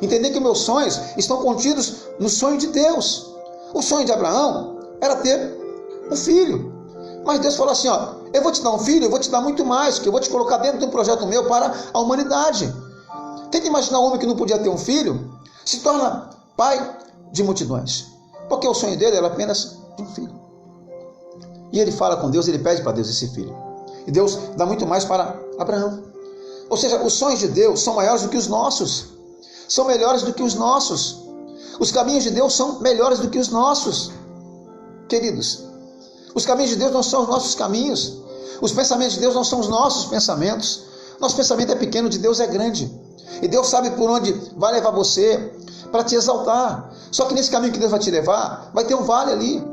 Entender que meus sonhos estão contidos no sonho de Deus. O sonho de Abraão era ter um filho. Mas Deus falou assim, ó, eu vou te dar um filho, eu vou te dar muito mais, que eu vou te colocar dentro de um projeto meu para a humanidade. Tenta imaginar um homem que não podia ter um filho, se torna pai de multidões. Porque o sonho dele era apenas de um filho. E ele fala com Deus, ele pede para Deus esse filho. E Deus dá muito mais para Abraão. Ou seja, os sonhos de Deus são maiores do que os nossos. São melhores do que os nossos. Os caminhos de Deus são melhores do que os nossos. Queridos, os caminhos de Deus não são os nossos caminhos. Os pensamentos de Deus não são os nossos pensamentos. Nosso pensamento é pequeno, de Deus é grande. E Deus sabe por onde vai levar você para te exaltar. Só que nesse caminho que Deus vai te levar, vai ter um vale ali.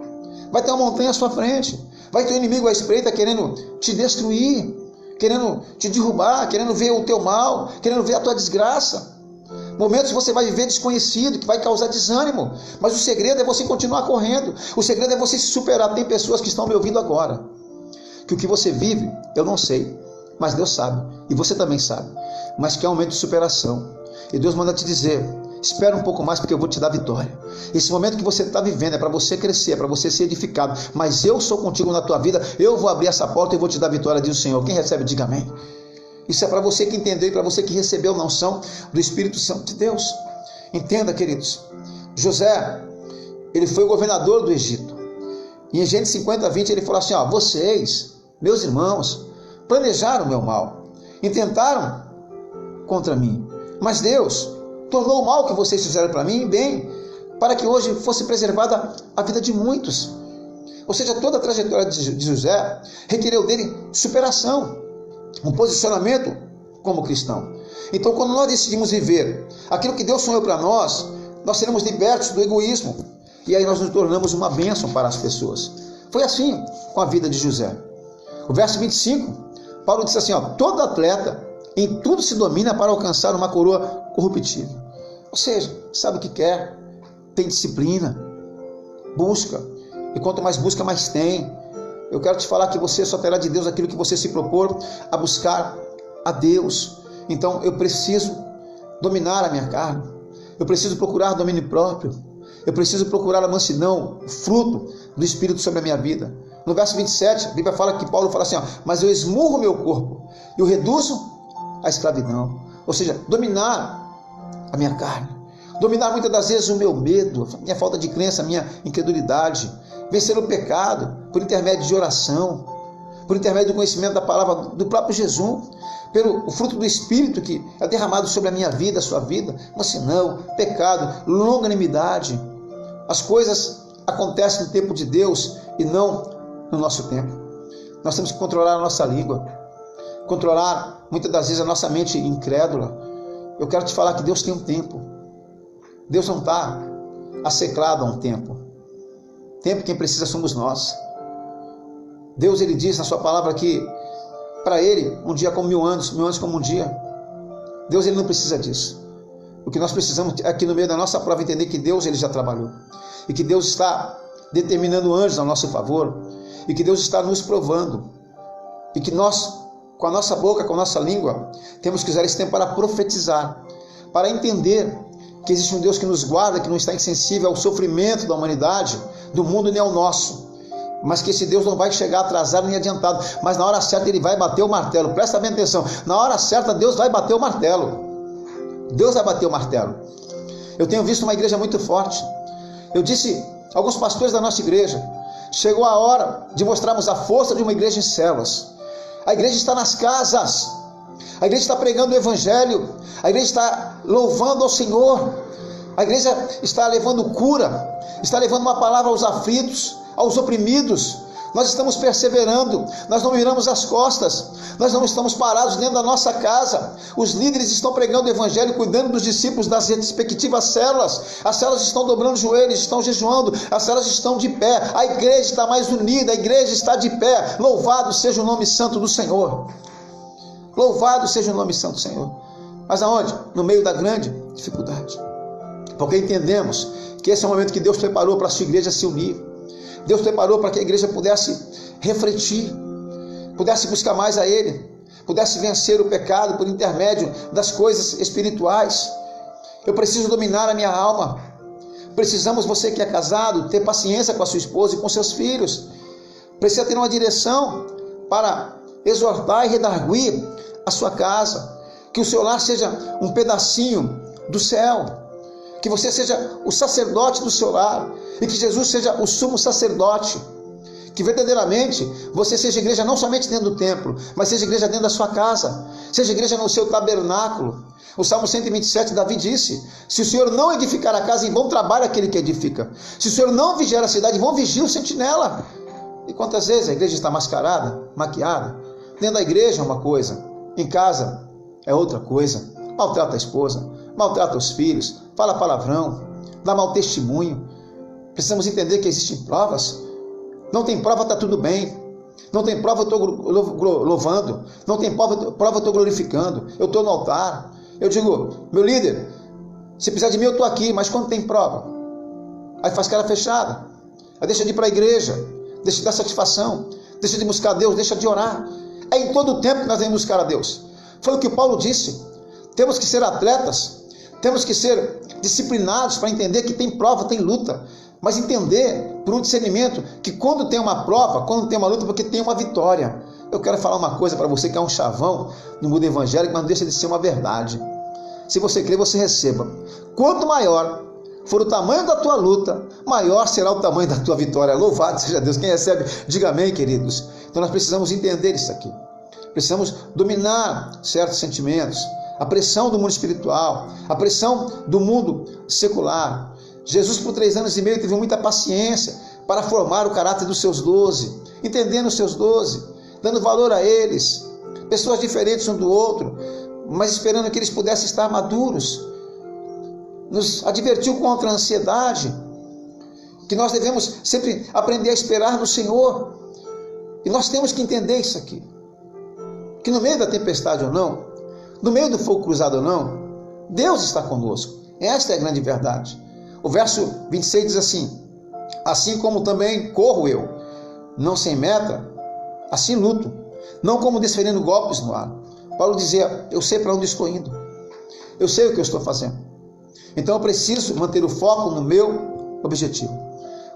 Vai ter uma montanha à sua frente. Vai ter um inimigo à espreita querendo te destruir, querendo te derrubar, querendo ver o teu mal, querendo ver a tua desgraça. Momentos que você vai viver desconhecido, que vai causar desânimo. Mas o segredo é você continuar correndo. O segredo é você se superar. Tem pessoas que estão me ouvindo agora, que o que você vive, eu não sei, mas Deus sabe, e você também sabe, mas que é um momento de superação. E Deus manda te dizer, espera um pouco mais, porque eu vou te dar vitória. Esse momento que você está vivendo é para você crescer, é para você ser edificado, mas eu sou contigo na tua vida, eu vou abrir essa porta e vou te dar vitória, diz o Senhor. Quem recebe, diga amém. Isso é para você que entendeu e para você que recebeu a unção do Espírito Santo de Deus. Entenda, queridos, José, ele foi o governador do Egito. E em Gênesis 50:20 ele falou assim, ó, vocês, meus irmãos, planejaram o meu mal, intentaram contra mim, mas Deus tornou o mal que vocês fizeram para mim em bem, para que hoje fosse preservada a vida de muitos. Ou seja, toda a trajetória de José requereu dele superação, um posicionamento como cristão. Então, quando nós decidimos viver aquilo que Deus sonhou para nós, nós seremos libertos do egoísmo, e aí nós nos tornamos uma bênção para as pessoas. Foi assim com a vida de José. O verso 25, Paulo disse assim, ó, todo atleta em tudo se domina para alcançar uma coroa corruptível. Ou seja, sabe o que quer, tem disciplina, busca, e quanto mais busca, mais tem. Eu quero te falar que você só terá de Deus aquilo que você se propor a buscar a Deus. Então eu preciso dominar a minha carne, eu preciso procurar domínio próprio, eu preciso procurar a mansidão, o fruto do Espírito sobre a minha vida. No verso 27, a Bíblia fala que Paulo fala assim, ó, mas eu esmurro meu corpo e o reduzo à escravidão. Ou seja, dominar a minha carne, dominar muitas das vezes o meu medo, a minha falta de crença, a minha incredulidade, vencer o pecado por intermédio de oração, por intermédio do conhecimento da palavra do próprio Jesus, pelo fruto do Espírito que é derramado sobre a minha vida, a sua vida, mansidão, pecado, longanimidade. As coisas acontecem no tempo de Deus e não no nosso tempo. Nós temos que controlar a nossa língua, controlar muitas das vezes a nossa mente incrédula. Eu quero te falar que Deus tem um tempo. Deus não está asseclado a um tempo. Tempo quem precisa somos nós. Deus, ele diz na sua palavra que para ele, um dia como 1000 anos, 1000 anos como um dia. Deus, ele não precisa disso. O que nós precisamos aqui no meio da nossa prova entender que Deus, ele já trabalhou. E que Deus está determinando anjos a nosso favor. E que Deus está nos provando. E que nós, com a nossa boca, com a nossa língua, temos que usar esse tempo para profetizar, para entender que existe um Deus que nos guarda, que não está insensível ao sofrimento da humanidade, do mundo nem ao nosso, mas que esse Deus não vai chegar atrasado nem adiantado, mas na hora certa ele vai bater o martelo. Presta bem atenção, na hora certa Deus vai bater o martelo. Deus vai bater o martelo. Eu tenho visto uma igreja muito forte. Eu disse a alguns pastores da nossa igreja, chegou a hora de mostrarmos a força de uma igreja em células. A igreja está nas casas, a igreja está pregando o evangelho, a igreja está louvando ao Senhor, a igreja está levando cura, está levando uma palavra aos aflitos, aos oprimidos. Nós estamos perseverando, nós não viramos as costas, nós não estamos parados dentro da nossa casa. Os líderes estão pregando o evangelho, cuidando dos discípulos das respectivas células. As células estão dobrando os joelhos, estão jejuando, as células estão de pé, a igreja está mais unida, a igreja está de pé. Louvado seja o nome santo do Senhor. Louvado seja o nome santo do Senhor. Mas aonde? No meio da grande dificuldade. Porque entendemos que esse é o momento que Deus preparou para a sua igreja se unir. Deus preparou para que a igreja pudesse refletir, pudesse buscar mais a Ele, pudesse vencer o pecado por intermédio das coisas espirituais. Eu preciso dominar a minha alma. Precisamos, você que é casado, ter paciência com a sua esposa e com seus filhos. precisa ter uma direção para exortar e redarguir a sua casa, que o seu lar seja um pedacinho do céu, que você seja o sacerdote do seu lar, e que Jesus seja o sumo sacerdote, que verdadeiramente você seja igreja não somente dentro do templo, mas seja igreja dentro da sua casa, seja igreja no seu tabernáculo. O Salmo 127, Davi disse: se o Senhor não edificar a casa, em vão trabalha aquele que edifica. Se o Senhor não vigiar a cidade, em vão vigia o sentinela. E quantas vezes a igreja está mascarada, maquiada? Dentro da igreja é uma coisa, em casa é outra coisa. Maltrata a esposa, maltrata os filhos, fala palavrão, dá mau testemunho. Precisamos entender que existem provas. Não tem prova, está tudo bem. Não tem prova, eu estou louvando. Não tem prova, eu estou glorificando. Eu estou no altar. Eu digo: meu líder, se precisar de mim eu estou aqui, mas quando tem prova? Aí faz cara fechada. Aí deixa de ir para a igreja, deixa de dar satisfação, deixa de buscar a Deus, deixa de orar. É em todo o tempo que nós devemos buscar a Deus. Foi o que Paulo disse. Temos que ser atletas, temos que ser disciplinados para entender que tem prova, tem luta. Mas entender, por um discernimento, que quando tem uma prova, quando tem uma luta, porque tem uma vitória. Eu quero falar uma coisa para você que é um chavão no mundo evangélico, mas não deixa de ser uma verdade. Se você crer, você receba. Quanto maior for o tamanho da tua luta, maior será o tamanho da tua vitória. Louvado seja Deus. Quem recebe, diga amém, queridos. Então nós precisamos entender isso aqui. Precisamos dominar certos sentimentos. A pressão do mundo espiritual, a pressão do mundo secular. Jesus, por 3 anos e meio, teve muita paciência para formar o caráter dos seus 12, entendendo os seus 12, dando valor a eles, pessoas diferentes um do outro, mas esperando que eles pudessem estar maduros. Nos advertiu contra a ansiedade, que nós devemos sempre aprender a esperar no Senhor, e nós temos que entender isso aqui, que no meio da tempestade ou não, no meio do fogo cruzado ou não, Deus está conosco. Esta é a grande verdade. O verso 26 diz assim: assim como também corro eu, não sem meta, assim luto, não como desferindo golpes no ar. Paulo dizia: eu sei para onde estou indo, eu sei o que eu estou fazendo, então eu preciso manter o foco no meu objetivo,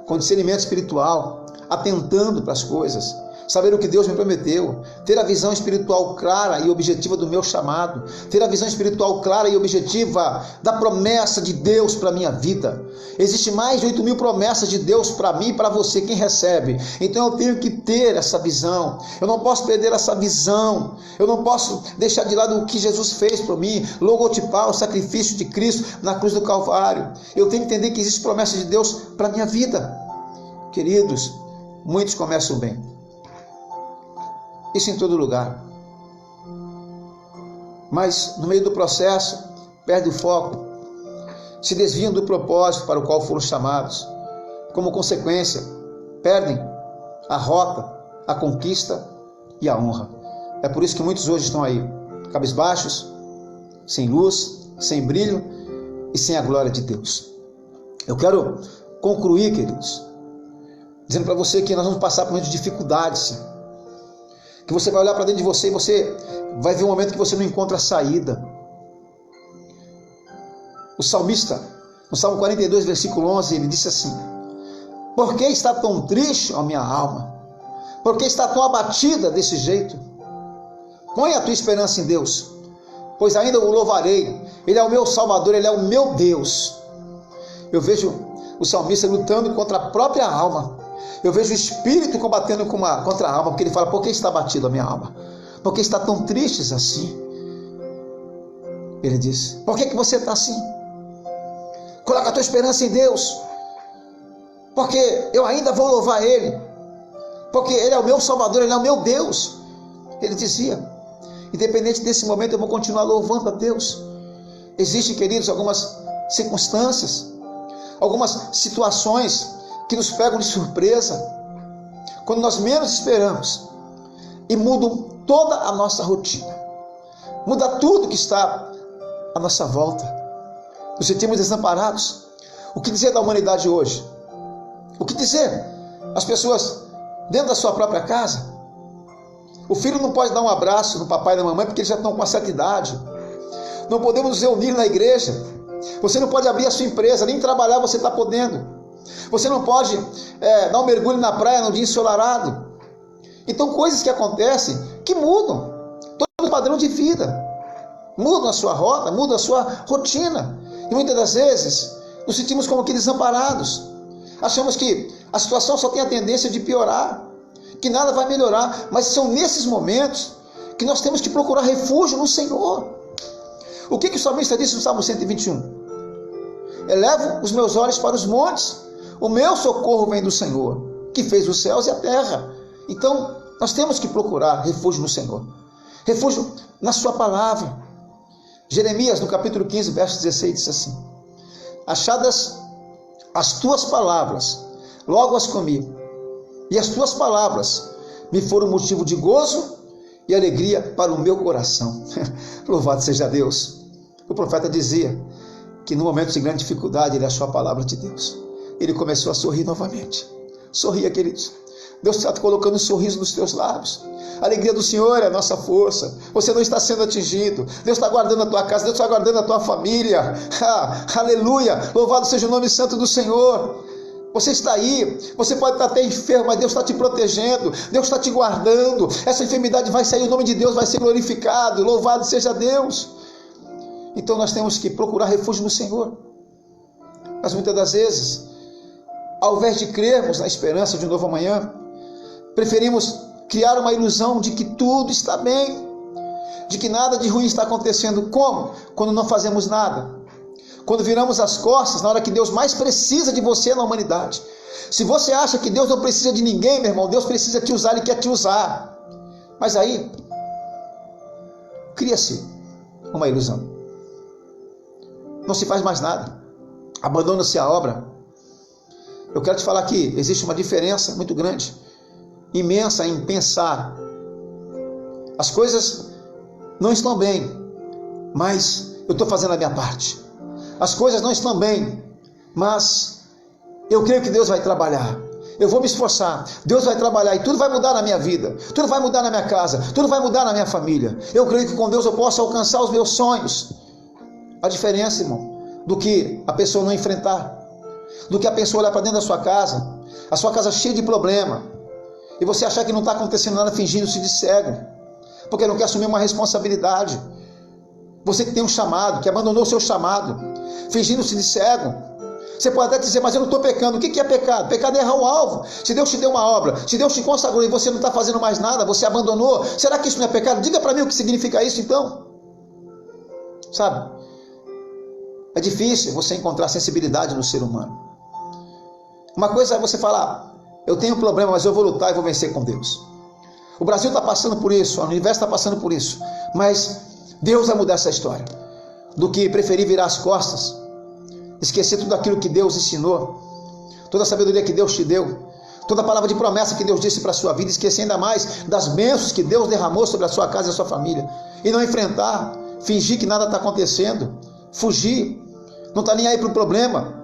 com discernimento espiritual, atentando para as coisas, saber o que Deus me prometeu, ter a visão espiritual clara e objetiva do meu chamado, ter a visão espiritual clara e objetiva da promessa de Deus para a minha vida. Existe mais de 8.000 promessas de Deus para mim e para você, quem recebe. Então eu tenho que ter essa visão, eu não posso perder essa visão, eu não posso deixar de lado o que Jesus fez por mim, logotipar o sacrifício de Cristo na cruz do Calvário. Eu tenho que entender que existe promessa de Deus para a minha vida. Queridos, muitos começam bem, isso em todo lugar, mas no meio do processo perde o foco, se desviam do propósito para o qual foram chamados. Como consequência, perdem a rota, a conquista e a honra. É por isso que muitos hoje estão aí, cabisbaixos, sem luz, sem brilho e sem a glória de Deus. Eu quero concluir, queridos, dizendo para você que nós vamos passar por muitas dificuldades, sim. Que você vai olhar para dentro de você e você vai ver um momento que você não encontra saída. O salmista, no Salmo 42, versículo 11, ele disse assim: por que está tão triste, ó minha alma? Por que está tão abatida desse jeito? Põe a tua esperança em Deus, pois ainda o louvarei. Ele é o meu Salvador, Ele é o meu Deus. Eu vejo o salmista lutando contra a própria alma. Eu vejo o espírito combatendo contra a alma, porque ele fala: por que está abatido a minha alma? Por que está tão tristes assim? Ele diz: por que você está assim? Coloca a tua esperança em Deus, porque eu ainda vou louvar Ele, porque Ele é o meu Salvador, Ele é o meu Deus. Ele dizia: independente desse momento eu vou continuar louvando a Deus. Existem, queridos, algumas circunstâncias, algumas situações que nos pegam de surpresa, quando nós menos esperamos, e mudam toda a nossa rotina, muda tudo que está à nossa volta. Nos sentimos desamparados. O que dizer da humanidade hoje? O que dizer? As pessoas dentro da sua própria casa. O filho não pode dar um abraço no papai e na mamãe porque eles já estão com uma certa idade. Não podemos nos reunir na igreja. Você não pode abrir a sua empresa, nem trabalhar você está podendo. Você não pode dar um mergulho na praia no dia ensolarado. Então, coisas que acontecem que mudam todo o padrão de vida, mudam a sua rota, mudam a sua rotina. E muitas das vezes nos sentimos como que desamparados. Achamos que a situação só tem a tendência de piorar, que nada vai melhorar. Mas são nesses momentos que nós temos que procurar refúgio no Senhor. O que o salmista disse no Salmo 121? Elevo os meus olhos para os montes, o meu socorro vem do Senhor, que fez os céus e a terra. Então, nós temos que procurar refúgio no Senhor, refúgio na sua palavra. Jeremias, no capítulo 15, verso 16, diz assim: achadas as tuas palavras, logo as comi, e as tuas palavras me foram motivo de gozo e alegria para o meu coração. Louvado seja Deus. O profeta dizia que no momento de grande dificuldade ele achou a palavra de Deus. Ele começou a sorrir novamente. Sorria, queridos. Deus está colocando um sorriso nos teus lábios. A alegria do Senhor é a nossa força. Você não está sendo atingido. Deus está guardando a tua casa. Deus está guardando a tua família. Aleluia. Louvado seja o nome santo do Senhor. Você está aí. Você pode estar até enfermo, mas Deus está te protegendo. Deus está te guardando. Essa enfermidade vai sair. O nome de Deus vai ser glorificado. Louvado seja Deus. Então nós temos que procurar refúgio no Senhor. Mas muitas das vezes, ao invés de crermos na esperança de um novo amanhã, preferimos criar uma ilusão de que tudo está bem, de que nada de ruim está acontecendo. Como? Quando não fazemos nada. Quando viramos as costas na hora que Deus mais precisa de você na humanidade. Se você acha que Deus não precisa de ninguém, meu irmão, Deus precisa te usar, Ele quer te usar. Mas aí, cria-se uma ilusão. Não se faz mais nada. Abandona-se a obra. Eu quero te falar que existe uma diferença muito grande, imensa, em pensar: as coisas não estão bem, mas eu estou fazendo a minha parte. As coisas não estão bem, mas eu creio que Deus vai trabalhar. Eu vou me esforçar, Deus vai trabalhar e tudo vai mudar na minha vida, tudo vai mudar na minha casa, tudo vai mudar na minha família. Eu creio que com Deus eu posso alcançar os meus sonhos. A diferença, irmão, do que a pessoa não enfrentar, do que a pessoa olhar para dentro da sua casa cheia de problema, e você achar que não está acontecendo nada, fingindo-se de cego, porque não quer assumir uma responsabilidade. Você que tem um chamado, que abandonou o seu chamado, fingindo-se de cego. Você pode até dizer: mas eu não estou pecando. O que é pecado? Pecado é errar o alvo. Se Deus te deu uma obra, se Deus te consagrou e você não está fazendo mais nada, você abandonou, será que isso não é pecado? Diga para mim o que significa isso então. Sabe? É difícil você encontrar sensibilidade no ser humano. Uma coisa é você falar: eu tenho um problema, mas eu vou lutar e vou vencer com Deus. O Brasil está passando por isso, o universo está passando por isso, mas Deus vai mudar essa história. Do que preferir virar as costas, esquecer tudo aquilo que Deus ensinou, toda a sabedoria que Deus te deu, toda a palavra de promessa que Deus disse para a sua vida, esquecer ainda mais das bênçãos que Deus derramou sobre a sua casa e a sua família, e não enfrentar, fingir que nada está acontecendo, fugir, não está nem aí para o problema,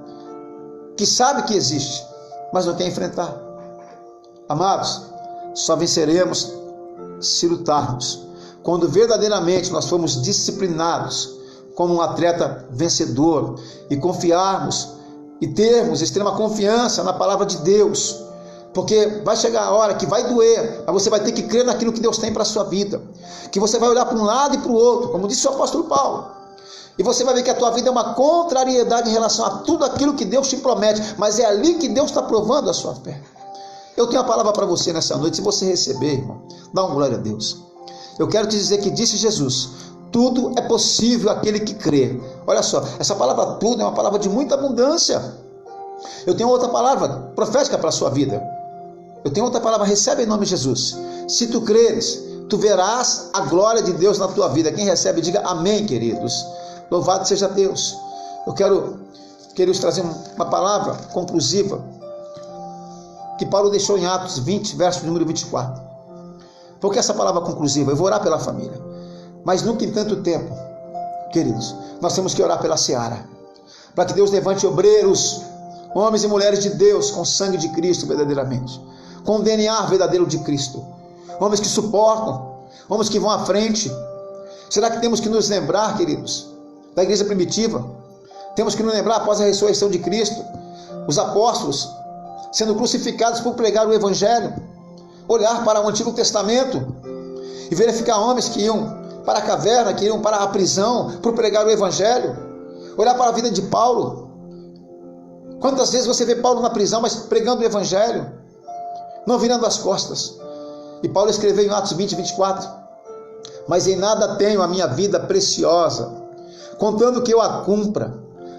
que sabe que existe, mas não quer enfrentar. Amados, só venceremos se lutarmos, quando verdadeiramente nós formos disciplinados como um atleta vencedor, e confiarmos e termos extrema confiança na palavra de Deus, porque vai chegar a hora que vai doer, mas você vai ter que crer naquilo que Deus tem para a sua vida, que você vai olhar para um lado e para o outro, como disse o apóstolo Paulo, e você vai ver que a tua vida é uma contrariedade em relação a tudo aquilo que Deus te promete, mas é ali que Deus está provando a sua fé. Eu tenho a palavra para você nessa noite. Se você receber, irmão, dá uma glória a Deus. Eu quero te dizer que disse Jesus: tudo é possível àquele que crê. Olha só, essa palavra tudo é uma palavra de muita abundância. Eu tenho outra palavra profética para a sua vida. Eu tenho outra palavra: recebe em nome de Jesus. Se tu creres, tu verás a glória de Deus na tua vida. Quem recebe, diga amém, queridos. Louvado seja Deus. Eu quero, queridos, trazer uma palavra conclusiva que Paulo deixou em Atos 20, verso número 24. Porque essa palavra conclusiva, eu vou orar pela família, mas nunca em tanto tempo, queridos, nós temos que orar pela seara, para que Deus levante obreiros, homens e mulheres de Deus, com sangue de Cristo verdadeiramente, com o DNA verdadeiro de Cristo, homens que suportam, homens que vão à frente. Será que temos que nos lembrar, queridos, da igreja primitiva? Temos que nos lembrar, após a ressurreição de Cristo, os apóstolos sendo crucificados por pregar o evangelho, olhar para o Antigo Testamento e verificar homens que iam para a caverna, que iam para a prisão por pregar o Evangelho. Olhar para a vida de Paulo. Quantas vezes você vê Paulo na prisão, mas pregando o Evangelho, não virando as costas. E Paulo escreveu em Atos 20, 24: mas em nada tenho a minha vida preciosa, contando que eu a cumpra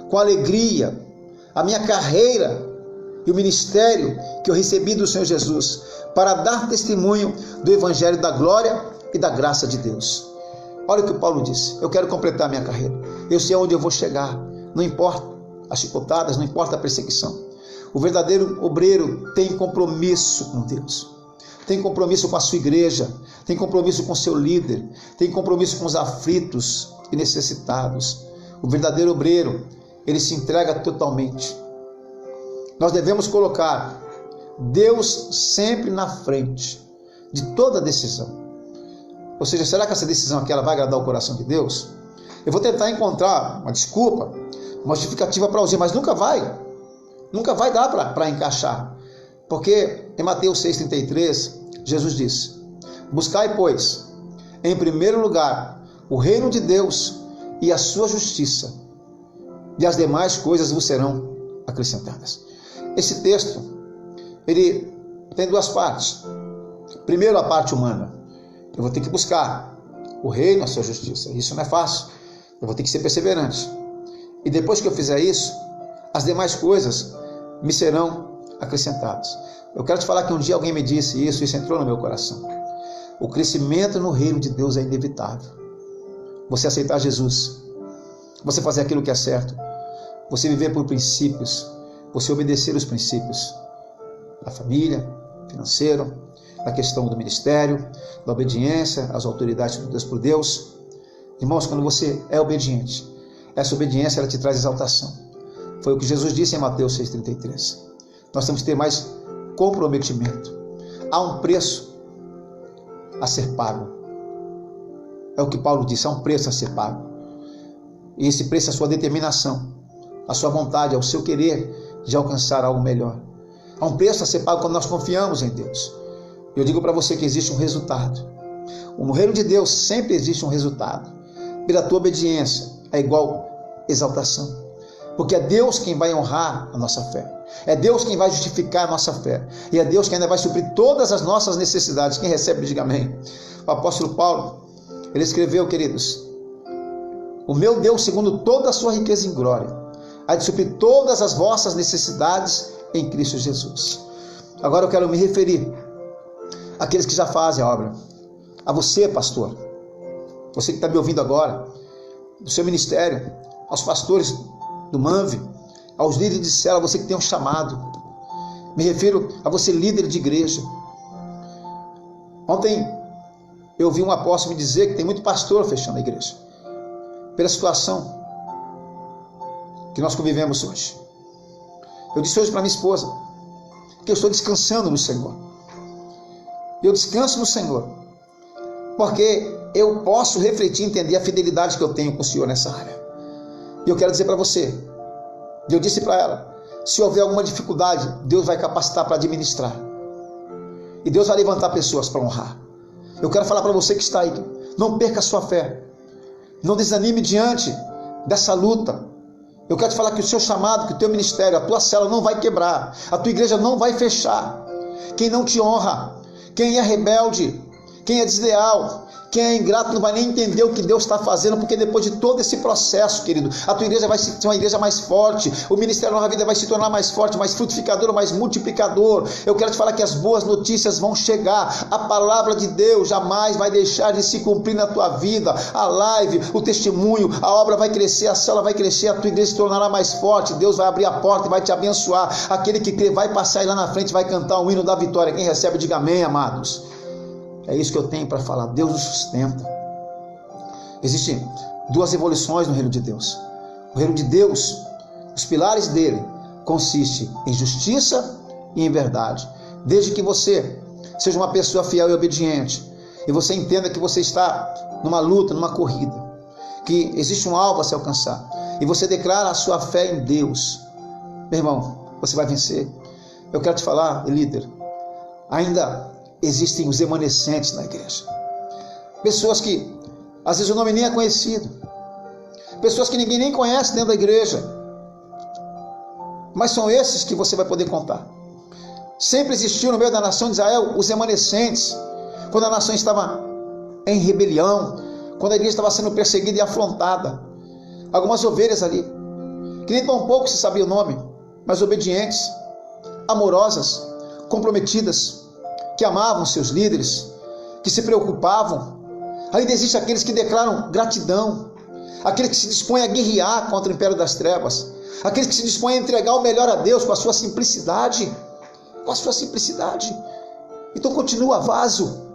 com alegria, a minha carreira e o ministério que eu recebi do Senhor Jesus, para dar testemunho do Evangelho da glória e da graça de Deus. Olha o que Paulo disse: eu quero completar a minha carreira, eu sei aonde eu vou chegar, não importa as chicotadas, não importa a perseguição. O verdadeiro obreiro tem compromisso com Deus, tem compromisso com a sua igreja, tem compromisso com o seu líder, tem compromisso com os aflitos e necessitados. O verdadeiro obreiro, ele se entrega totalmente. Nós devemos colocar Deus sempre na frente de toda decisão. Ou seja, será que essa decisão aqui ela vai agradar o coração de Deus? Eu vou tentar encontrar uma desculpa, uma justificativa para usar, mas nunca vai dar para encaixar. Porque em Mateus 6,33, Jesus disse: buscai, pois, em primeiro lugar o reino de Deus e a sua justiça, e as demais coisas vos serão acrescentadas. Esse texto, ele tem duas partes. Primeiro, a parte humana. Eu vou ter que buscar o reino, a sua justiça. Isso não é fácil. Eu vou ter que ser perseverante. E depois que eu fizer isso, as demais coisas me serão acrescentadas. Eu quero te falar que um dia alguém me disse isso, e isso entrou no meu coração. O crescimento no reino de Deus é inevitável. Você aceitar Jesus, você fazer aquilo que é certo, você viver por princípios, você obedecer os princípios da família, financeiro, da questão do ministério, da obediência às autoridades dadas por Deus. Irmãos, quando você é obediente, essa obediência ela te traz exaltação. Foi o que Jesus disse em Mateus 6,33. Nós temos que ter mais comprometimento. Há um preço a ser pago. É o que Paulo disse, há um preço a ser pago. E esse preço é a sua determinação, a sua vontade, é o seu querer de alcançar algo melhor. Há um preço a ser pago quando nós confiamos em Deus. Eu digo para você que existe um resultado. No reino de Deus sempre existe um resultado. Pela tua obediência é igual exaltação. Porque é Deus quem vai honrar a nossa fé. É Deus quem vai justificar a nossa fé. E é Deus quem ainda vai suprir todas as nossas necessidades. Quem recebe, diga amém. O apóstolo Paulo, ele escreveu, queridos: o meu Deus, segundo toda a sua riqueza em glória, há de suprir todas as vossas necessidades em Cristo Jesus. Agora eu quero me referir àqueles que já fazem a obra. A você, pastor, você que está me ouvindo agora, do seu ministério, aos pastores do MANV, aos líderes de célula, você que tem um chamado. Me refiro a você, líder de igreja. Ontem eu vi um apóstolo me dizer que tem muito pastor fechando a igreja, pela situação que nós convivemos hoje. Eu disse hoje para minha esposa que eu estou descansando no Senhor. Eu descanso no Senhor, porque eu posso refletir e entender a fidelidade que eu tenho com o Senhor nessa área. E eu quero dizer para você, eu disse para ela, se houver alguma dificuldade, Deus vai capacitar para administrar. E Deus vai levantar pessoas para honrar. Eu quero falar para você que está aí, não perca a sua fé. Não desanime diante dessa luta. Eu quero te falar que o seu chamado, que o teu ministério, a tua célula não vai quebrar. A tua igreja não vai fechar. Quem não te honra, quem é rebelde, quem é desleal, quem é ingrato não vai nem entender o que Deus está fazendo, porque depois de todo esse processo, querido, a tua igreja vai ser uma igreja mais forte, o ministério Nova Vida vai se tornar mais forte, mais frutificador, mais multiplicador. Eu quero te falar que as boas notícias vão chegar, a palavra de Deus jamais vai deixar de se cumprir na tua vida, a live, o testemunho, a obra vai crescer, a célula vai crescer, a tua igreja se tornará mais forte, Deus vai abrir a porta e vai te abençoar. Aquele que crê vai passar aí lá na frente, vai cantar o hino da vitória. Quem recebe, diga amém, amados. É isso que eu tenho para falar. Deus nos sustenta. Existem duas evoluções no reino de Deus. O reino de Deus, os pilares dele, consiste em justiça e em verdade. Desde que você seja uma pessoa fiel e obediente, e você entenda que você está numa luta, numa corrida, que existe um alvo a se alcançar, e você declara a sua fé em Deus, meu irmão, você vai vencer. Eu quero te falar, líder, ainda existem os remanescentes na igreja. Pessoas que, às vezes, o nome nem é conhecido. Pessoas que ninguém nem conhece dentro da igreja. Mas são esses que você vai poder contar. Sempre existiu no meio da nação de Israel os remanescentes. Quando a nação estava em rebelião, quando a igreja estava sendo perseguida e afrontada. Algumas ovelhas ali, que nem tão pouco se sabia o nome, mas obedientes, amorosas, comprometidas, que amavam seus líderes, que se preocupavam. Ainda existem aqueles que declaram gratidão, aqueles que se dispõem a guerrear contra o império das trevas, aqueles que se dispõem a entregar o melhor a Deus com a sua simplicidade, Então continua, vaso,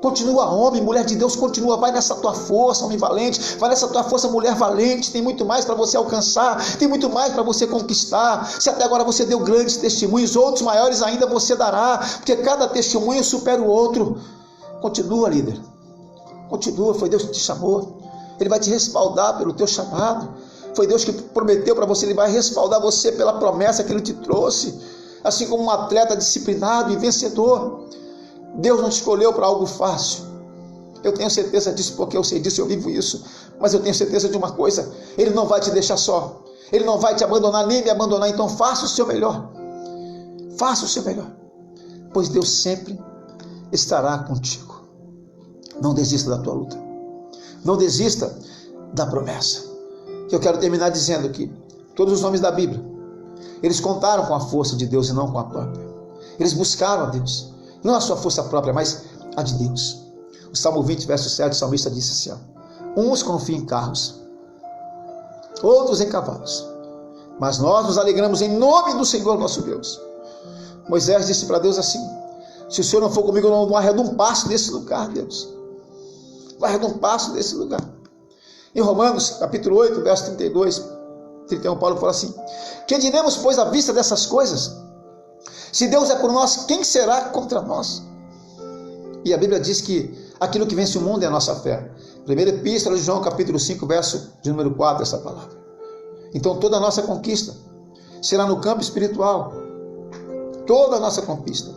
continua, homem, mulher de Deus, continua, vai nessa tua força, homem valente, vai nessa tua força, mulher valente, tem muito mais para você alcançar, tem muito mais para você conquistar. Se até agora você deu grandes testemunhos, outros maiores ainda você dará, porque cada testemunho supera o outro. Continua, líder, continua, foi Deus que te chamou, Ele vai te respaldar pelo teu chamado, foi Deus que prometeu para você, Ele vai respaldar você pela promessa que Ele te trouxe, assim como um atleta disciplinado e vencedor. Deus não te escolheu para algo fácil. Eu tenho certeza disso, porque eu sei disso, eu vivo isso. Mas eu tenho certeza de uma coisa: Ele não vai te deixar só, Ele não vai te abandonar, nem me abandonar. Então faça o seu melhor, pois Deus sempre estará contigo. Não desista da tua luta, não desista da promessa. Eu quero terminar dizendo que todos os nomes da Bíblia, eles contaram com a força de Deus e não com a própria. Eles buscaram a Deus, não a sua força própria, mas a de Deus. O Salmo 20, verso 7, o salmista disse assim: uns confiam em carros, outros em cavalos, mas nós nos alegramos em nome do Senhor nosso Deus. Moisés disse para Deus assim: se o Senhor não for comigo, eu não arredo um passo desse lugar, Deus. Não arredo um passo desse lugar. Em Romanos, capítulo 8, verso 32, 31, Paulo fala assim: que diremos, pois, à vista dessas coisas? Se Deus é por nós, quem será contra nós? E a Bíblia diz que aquilo que vence o mundo é a nossa fé. Primeira epístola de João, capítulo 5, verso de número 4, essa palavra. Então toda a nossa conquista será no campo espiritual. Toda a nossa conquista.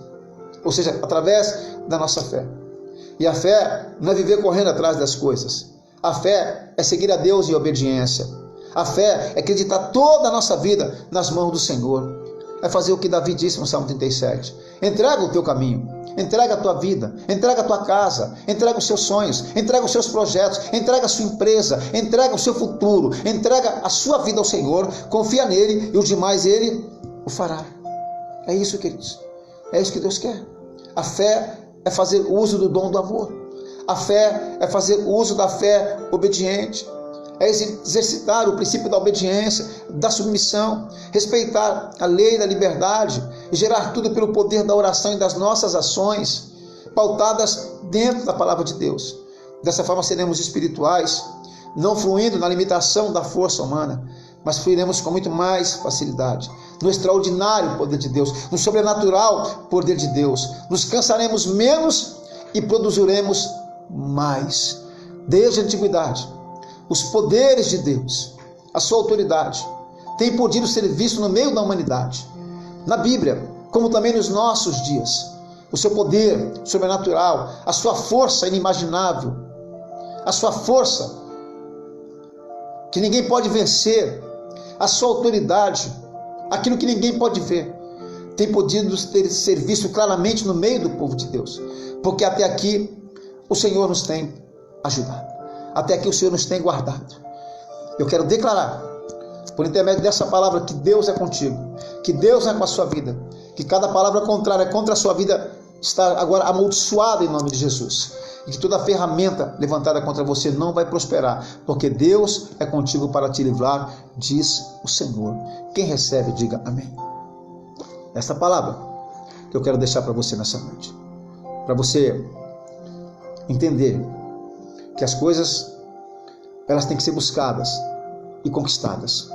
Ou seja, através da nossa fé. E a fé não é viver correndo atrás das coisas. A fé é seguir a Deus em obediência. A fé é acreditar toda a nossa vida nas mãos do Senhor. É fazer o que Davi disse no Salmo 37. Entrega o teu caminho, entrega a tua vida, entrega a tua casa, entrega os seus sonhos, entrega os seus projetos, entrega a sua empresa, entrega o seu futuro, entrega a sua vida ao Senhor, confia nele e o demais Ele o fará. É isso, queridos. É isso que Deus quer. A fé é fazer uso do dom do amor. A fé é fazer uso da fé obediente. É exercitar o princípio da obediência, da submissão, respeitar a lei da liberdade e gerar tudo pelo poder da oração e das nossas ações, pautadas dentro da palavra de Deus. Dessa forma seremos espirituais, não fluindo na limitação da força humana, mas fluiremos com muito mais facilidade, no extraordinário poder de Deus, no sobrenatural poder de Deus. Nos cansaremos menos e produziremos mais. Desde a antiguidade, os poderes de Deus, a sua autoridade, têm podido ser vistos no meio da humanidade. Na Bíblia, como também nos nossos dias. O seu poder sobrenatural, a sua força inimaginável, a sua força que ninguém pode vencer, a sua autoridade, aquilo que ninguém pode ver, tem podido ser visto claramente no meio do povo de Deus. Porque até aqui o Senhor nos tem ajudado. Até aqui o Senhor nos tem guardado. Eu quero declarar, por intermédio dessa palavra, que Deus é contigo, que Deus é com a sua vida, que cada palavra contrária contra a sua vida está agora amaldiçoada em nome de Jesus, e que toda ferramenta levantada contra você não vai prosperar, porque Deus é contigo para te livrar, diz o Senhor. Quem recebe, diga amém. Essa palavra que eu quero deixar para você nessa noite, para você entender que as coisas, elas têm que ser buscadas e conquistadas.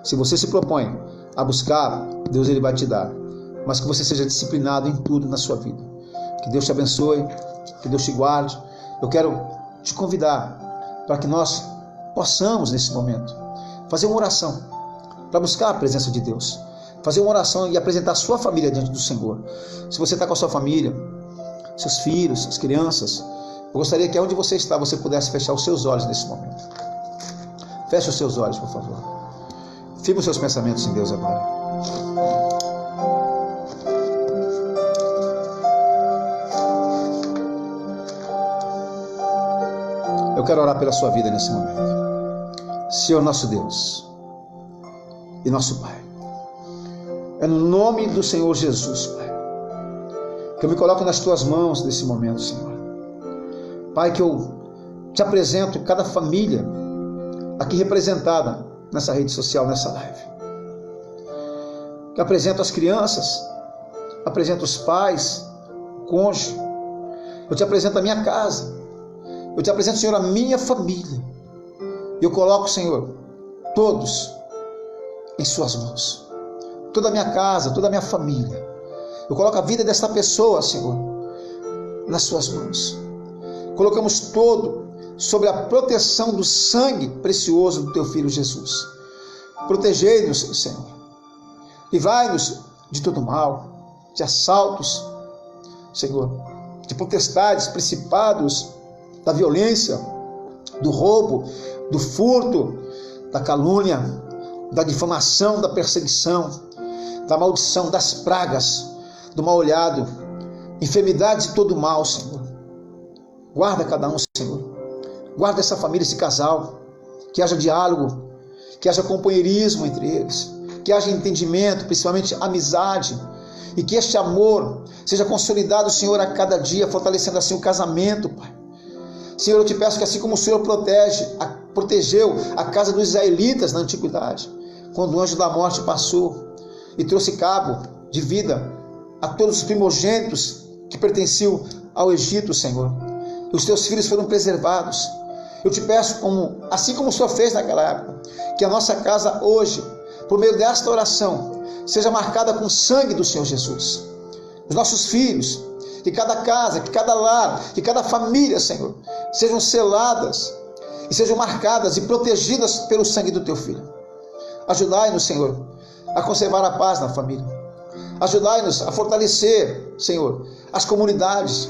Se você se propõe a buscar, Deus Ele vai te dar, mas que você seja disciplinado em tudo na sua vida. Que Deus te abençoe, que Deus te guarde. Eu quero te convidar para que nós possamos, nesse momento, fazer uma oração para buscar a presença de Deus, fazer uma oração e apresentar a sua família diante do Senhor. Se você está com a sua família, seus filhos, as crianças. Eu gostaria que onde você está, você pudesse fechar os seus olhos nesse momento. Feche os seus olhos, por favor. Firme os seus pensamentos em Deus agora. Eu quero orar pela sua vida nesse momento. Senhor nosso Deus e nosso Pai, é no nome do Senhor Jesus, Pai, que eu me coloco nas tuas mãos nesse momento, Senhor. Pai, que eu te apresento cada família aqui representada nessa rede social, nessa live. Que apresento as crianças, apresento os pais, o cônjuge. Eu te apresento a minha casa. Eu te apresento, Senhor, a minha família. E eu coloco, Senhor, todos em suas mãos. Toda a minha casa, toda a minha família. Eu coloco a vida desta pessoa, Senhor, nas suas mãos. Colocamos todo sobre a proteção do sangue precioso do teu Filho Jesus. Protegei-nos, Senhor. Livrai-nos de todo mal, de assaltos, Senhor, de potestades, principados, da violência, do roubo, do furto, da calúnia, da difamação, da perseguição, da maldição, das pragas, do mal-olhado, enfermidades e todo mal, Senhor. Guarda cada um, Senhor. Guarda essa família, esse casal. Que haja diálogo, que haja companheirismo entre eles, que haja entendimento, principalmente amizade, e que este amor seja consolidado, Senhor, a cada dia, fortalecendo assim o casamento, Pai. Senhor, eu te peço que assim como o Senhor protegeu a casa dos israelitas na antiguidade, quando o anjo da morte passou e trouxe cabo de vida a todos os primogênitos que pertenciam ao Egito, Senhor, e os teus filhos foram preservados. Eu te peço, assim como o Senhor fez naquela época, que a nossa casa hoje, por meio desta oração, seja marcada com o sangue do Senhor Jesus. Os nossos filhos, que cada casa, que cada lar, que cada família, Senhor, sejam seladas e sejam marcadas e protegidas pelo sangue do teu Filho. Ajudai-nos, Senhor, a conservar a paz na família. Ajudai-nos a fortalecer, Senhor, as comunidades.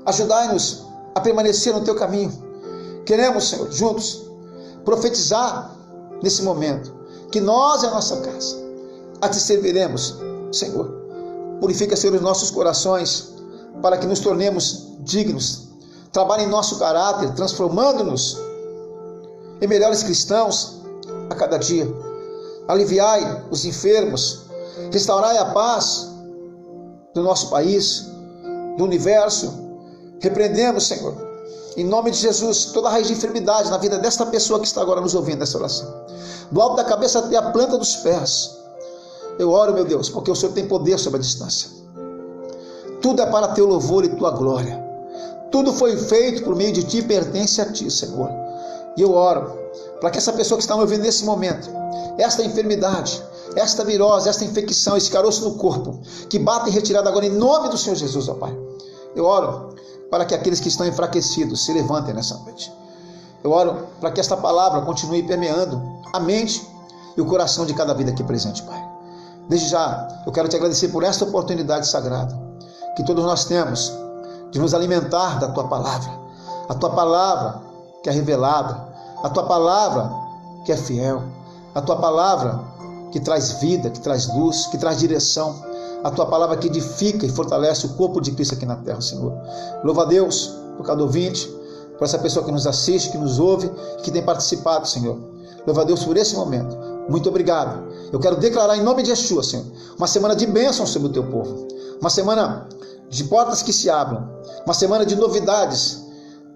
Ajudai-nos a permanecer no teu caminho. Queremos, Senhor, juntos, profetizar nesse momento, que nós e a nossa casa a te serviremos, Senhor. Purifica, Senhor, os nossos corações, para que nos tornemos dignos. Trabalhe em nosso caráter, transformando-nos em melhores cristãos a cada dia. Aliviai os enfermos, restaurai a paz do nosso país, do universo. Repreendemos, Senhor, em nome de Jesus, toda raiz de enfermidade na vida desta pessoa que está agora nos ouvindo nessa oração, do alto da cabeça até a planta dos pés. Eu oro, meu Deus, porque o Senhor tem poder sobre a distância. Tudo é para teu louvor e tua glória. Tudo foi feito por meio de ti e pertence a ti, Senhor. E eu oro para que essa pessoa que está me ouvindo nesse momento, esta enfermidade, esta virose, esta infecção, esse caroço no corpo, que bata em retirada agora em nome do Senhor Jesus, ó Pai. Eu oro para que aqueles que estão enfraquecidos se levantem nessa noite. Eu oro para que esta palavra continue permeando a mente e o coração de cada vida aqui presente, Pai. Desde já, eu quero te agradecer por esta oportunidade sagrada que todos nós temos de nos alimentar da tua palavra. A tua palavra que é revelada, a tua palavra que é fiel, a tua palavra que traz vida, que traz luz, que traz direção, a tua palavra que edifica e fortalece o corpo de Cristo aqui na terra, Senhor. Louva a Deus por cada ouvinte, por essa pessoa que nos assiste, que nos ouve, que tem participado, Senhor. Louva a Deus por esse momento. Muito obrigado. Eu quero declarar em nome de Yeshua, Senhor, uma semana de bênção sobre o teu povo, uma semana de portas que se abram, uma semana de novidades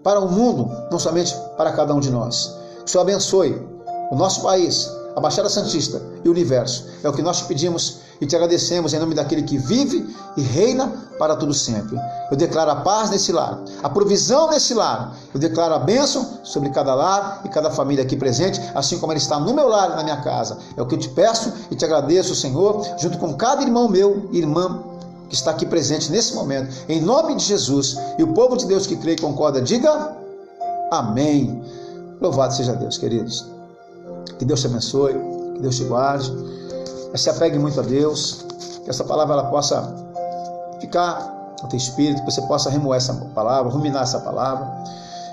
para o mundo, não somente para cada um de nós. Que o Senhor abençoe o nosso país, a Baixada Santista e o universo. É o que nós te pedimos e te agradecemos em nome daquele que vive e reina para tudo sempre. Eu declaro a paz nesse lar, a provisão nesse lar. Eu declaro a bênção sobre cada lar e cada família aqui presente, assim como ele está no meu lar e na minha casa. É o que eu te peço e te agradeço, Senhor, junto com cada irmão meu e irmã que está aqui presente nesse momento, em nome de Jesus. E o povo de Deus que crê e concorda, diga amém. Louvado seja Deus, queridos. Que Deus te abençoe, que Deus te guarde. Se apegue muito a Deus, que essa palavra ela possa ficar ao teu espírito, que você possa remoer essa palavra, ruminar essa palavra,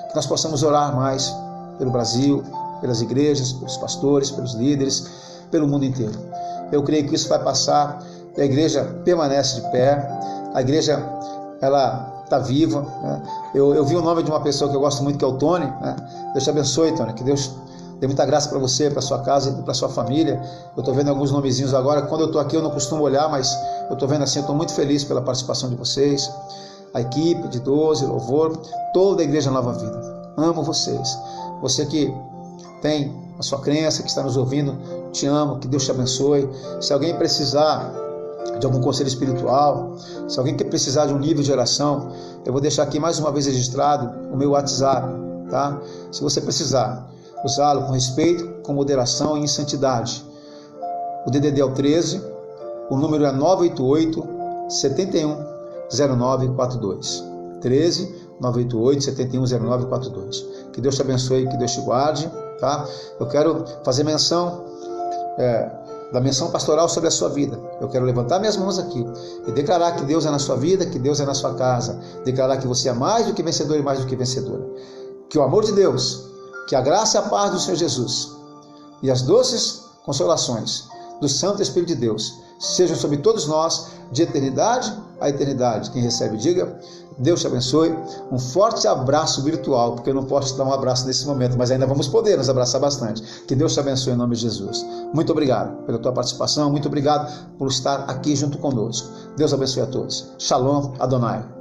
que nós possamos orar mais pelo Brasil, pelas igrejas, pelos pastores, pelos líderes, pelo mundo inteiro. Eu creio que isso vai passar, a igreja permanece de pé, a igreja, ela está viva, né? Eu vi o nome de uma pessoa que eu gosto muito, que é o Tony, né? Deus te abençoe, Tony, que Deus dê muita graça para você, para sua casa e para sua família. Eu estou vendo alguns nomezinhos agora, quando eu estou aqui eu não costumo olhar, mas eu estou vendo assim, eu estou muito feliz pela participação de vocês, a equipe de 12, louvor, toda a Igreja Nova Vida. Amo vocês. Você que tem a sua crença, que está nos ouvindo, te amo, que Deus te abençoe. Se alguém precisar de algum conselho espiritual, se alguém quer precisar de um livro de oração, eu vou deixar aqui mais uma vez registrado o meu WhatsApp, tá? Se você precisar, usá-lo com respeito, com moderação e em santidade. O DDD é o 13, o número é 988-710942. 13 988-710942. Que Deus te abençoe, que Deus te guarde, tá? Eu quero fazer menção da menção pastoral sobre a sua vida. Eu quero levantar minhas mãos aqui e declarar que Deus é na sua vida, que Deus é na sua casa, declarar que você é mais do que vencedor e mais do que vencedora. Que o amor de Deus, que a graça e a paz do Senhor Jesus e as doces consolações do Santo Espírito de Deus sejam sobre todos nós, de eternidade a eternidade. Quem recebe, diga: Deus te abençoe. Um forte abraço virtual, porque eu não posso te dar um abraço nesse momento, mas ainda vamos poder nos abraçar bastante. Que Deus te abençoe em nome de Jesus. Muito obrigado pela tua participação, muito obrigado por estar aqui junto conosco. Deus abençoe a todos. Shalom Adonai.